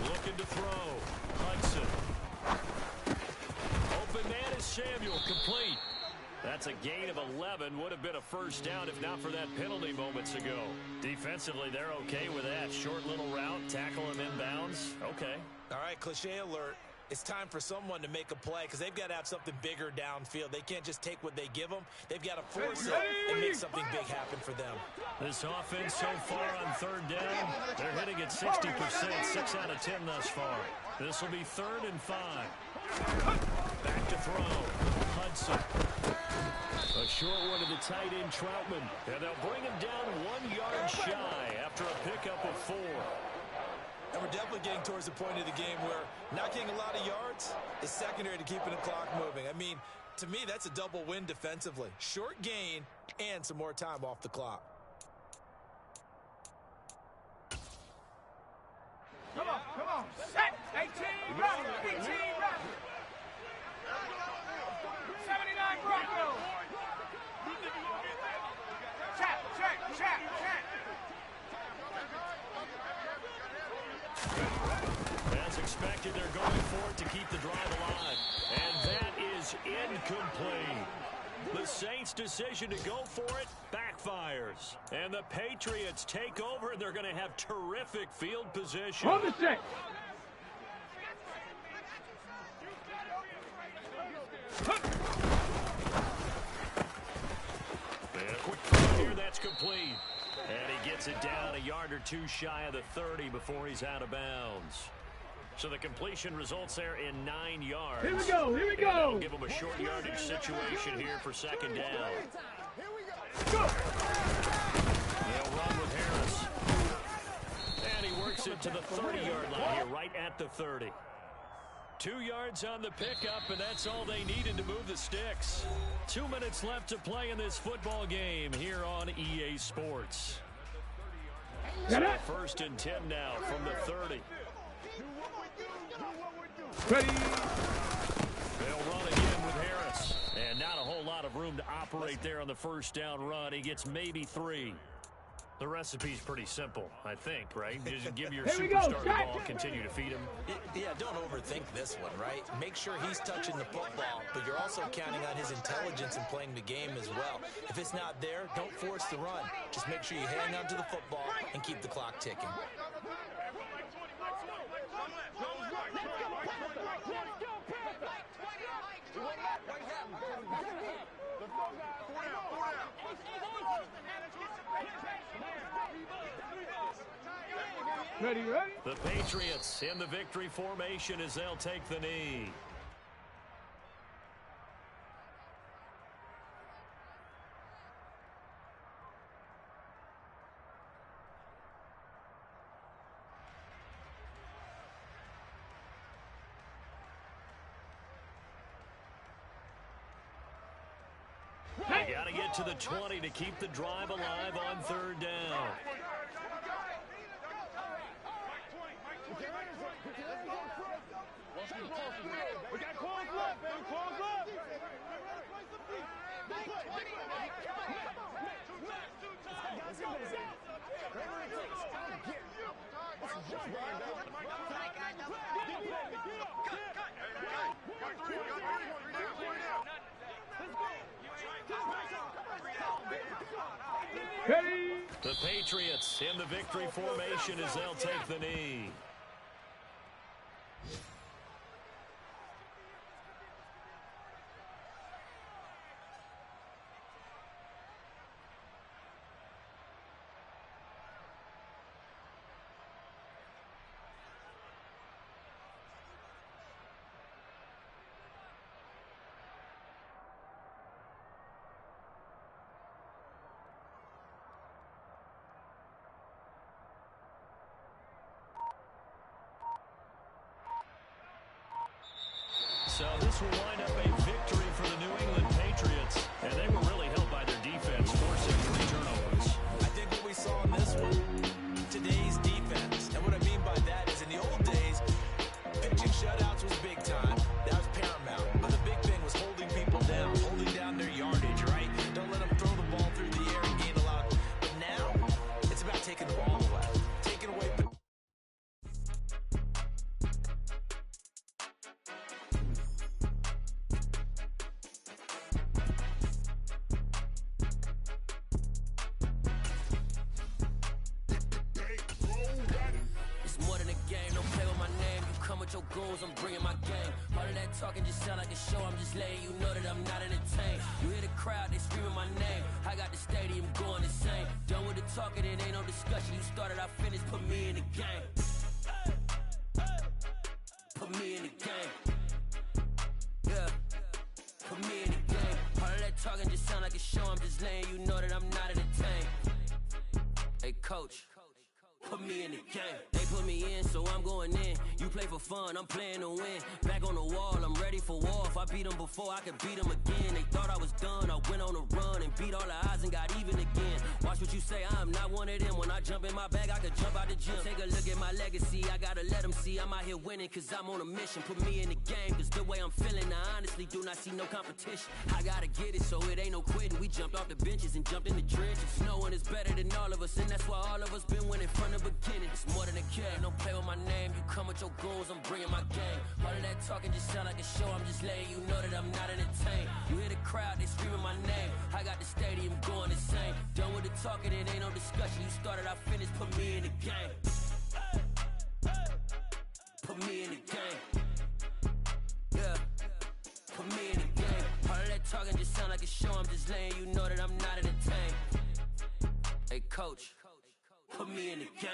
S5: Looking to throw. Hudson. Open man is Samuel. Complete. That's a gain of 11. Would have been a first down if not for that penalty moments ago. Defensively, they're okay with that. Short little route. Tackle him inbounds. Okay.
S6: All right, cliche alert. It's time for someone to make a play because they've got to have something bigger downfield. They can't just take what they give them. They've got to force it and make something big happen for them.
S5: This offense so far on third down, they're hitting at 60%, 6 out of 10 thus far. This will be 3rd and 5. Back to throw. Hudson. A short one to the tight end, Troutman. And they'll bring him down 1 yard shy after a pickup of 4.
S6: And we're definitely getting towards the point of the game where not getting a lot of yards is secondary to keeping the clock moving. I mean, to me, that's a double win defensively. Short gain and some more time off the clock.
S7: Come on. Set. 18, run. 18, run. 79, Bronco. Check.
S5: As expected, they're going for it to keep the drive alive. And that is incomplete. The Saints' decision to go for it backfires. And the Patriots take over, and they're going to have terrific field position.
S7: On the check.
S5: And a quick throw here, that's complete. And he gets it down a yard or 2 shy of the 30 before he's out of bounds. So the completion results there in 9 yards.
S7: Here we go.
S5: And that'll give him a short yardage situation here for second down.
S7: Go.
S5: They'll run with Harris. And he works it to the 30-yard line here, right at the 30. 2 yards on the pickup, and that's all they needed to move the sticks. 2 minutes left to play in this football game here on EA Sports. So 1st and 10 now from the 30.
S7: Ready.
S5: They'll run again with Harris. And not a whole lot of room to operate there on the first down run. He gets maybe 3. The recipe's pretty simple, I think, right? Just give your superstar the ball, continue to feed him.
S6: Yeah, don't overthink this one, right? Make sure he's touching the football, but you're also counting on his intelligence in playing the game as well. If it's not there, don't force the run. Just make sure you hang on to the football and keep the clock ticking.
S7: Ready.
S5: The Patriots in the victory formation as they'll take the knee. They got to get to the 20 to keep the drive alive on third down. The Patriots in the victory formation as they'll take the knee. So this will wind up a victory for the New England Patriots, and they were really helped by their defense, forcing 3 turnovers.
S6: I think what we saw in this one, today's defense, and what I mean by that is in the old days, pitching shutouts was big time. That was paramount. But the big thing was holding people down, holding down their yardage, right? Don't let them throw the ball through the air and gain a lot. But now, it's about taking the ball away. Taking away the
S9: your goals, I'm bringing my game. All of that talking just sound like a show. I'm just letting you know that I'm not entertained. You hear the crowd, they screaming my name. I got the stadium going insane. Done with the talking, it ain't no discussion. You started, I finished, put me in the game. Put me in the game. Yeah. Put me in the game. All of that talking just sound like a show. I'm just letting you know that I'm not entertained. Hey, coach. Put me in the game. They put me in, so I'm going in. You play for fun, I'm playing to win. Back on the wall, I'm ready for war. If I beat them before, I could beat them again. They thought I was done, I went on a run and beat all the odds and got even again. Watch what you say, I'm not one of them. When I jump in my bag, I could jump out the gym. Take a look at my legacy, I gotta let them see I'm out here winning, cause I'm on a mission. Put me in the game, cause the way I'm feeling, I honestly do not see no competition. I gotta get it, so it ain't no quitting. We jumped off the benches and jumped in the trenches. No one is better than all of us, and that's why all of us been winning from the beginning. It's more than a game, don't play with my name. You come with your goals, I'm bringing my game. All of that talking just sound like a show. I'm just letting you know that I'm not entertained. You hear the crowd, they screaming my name. I got the stadium going insane. Done with the talking, it ain't no discussion. You started, I finished, put me in the game. Put me in the game. Yeah. Put me in the game. All of that talking just sound like a show. I'm just letting you know that I'm not entertained. Hey, coach. Put me in the game.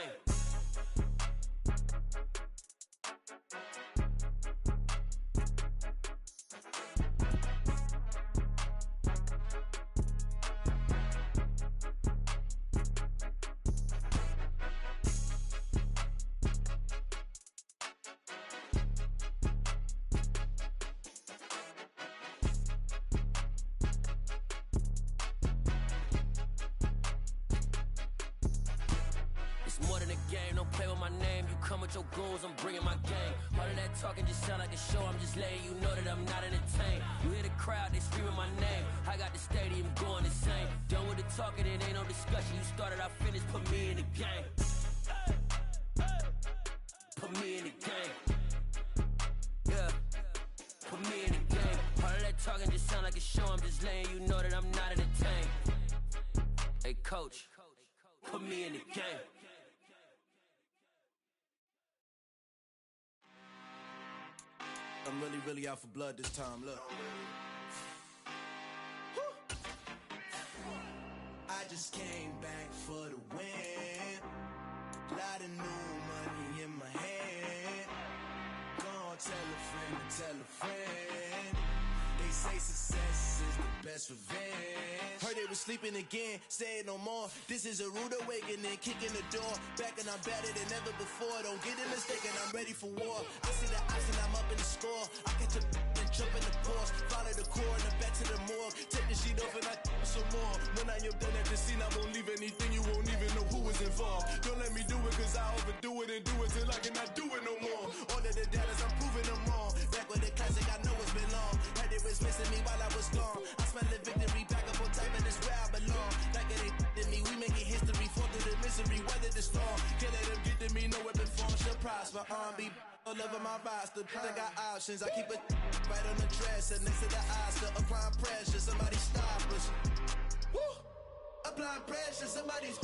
S9: More than a game, don't play with my name. You come with your goals, I'm bringing my game. All of that talking just sound like a show. I'm just letting you know that I'm not entertained. You hear the crowd, they screaming my name. I got the stadium going insane. Done with the talking, it ain't no discussion. You started, I finished, put me in the game. Put me in the game. Yeah. Put me in the game. All of that talking just sound like a show. I'm just letting you know that I'm not entertained. Hey, coach. Put me in the game.
S10: I'm really out for blood this time, look. I just came back for the win. Lot of new money in my hand. Gonna tell a friend to tell a friend. They say success is the best revenge. Heard they was sleeping again, say it no more. This is a rude awakening, kicking the door. Back and I'm better than ever before. Don't get it mistaken, I'm ready for war. I see the odds and I'm up in the score. I catch a and jump in the course. Follow the core and the back to the morgue. Take the sheet off and I some more. When I am done at the scene, I won't leave anything. You won't even know who is involved. Don't let me do it cause I overdo it and do it till I cannot do it no more. All of the doubters, I'm proving them wrong. Back with the classic, I know it's been long. Had it was missing me while I was gone. I smell the victory back up on top. R&B all over my roster. I got options. I keep it right on the dresser next to the Oscar. Applying pressure, somebody stop us. Woo! Applying pressure, somebody stop.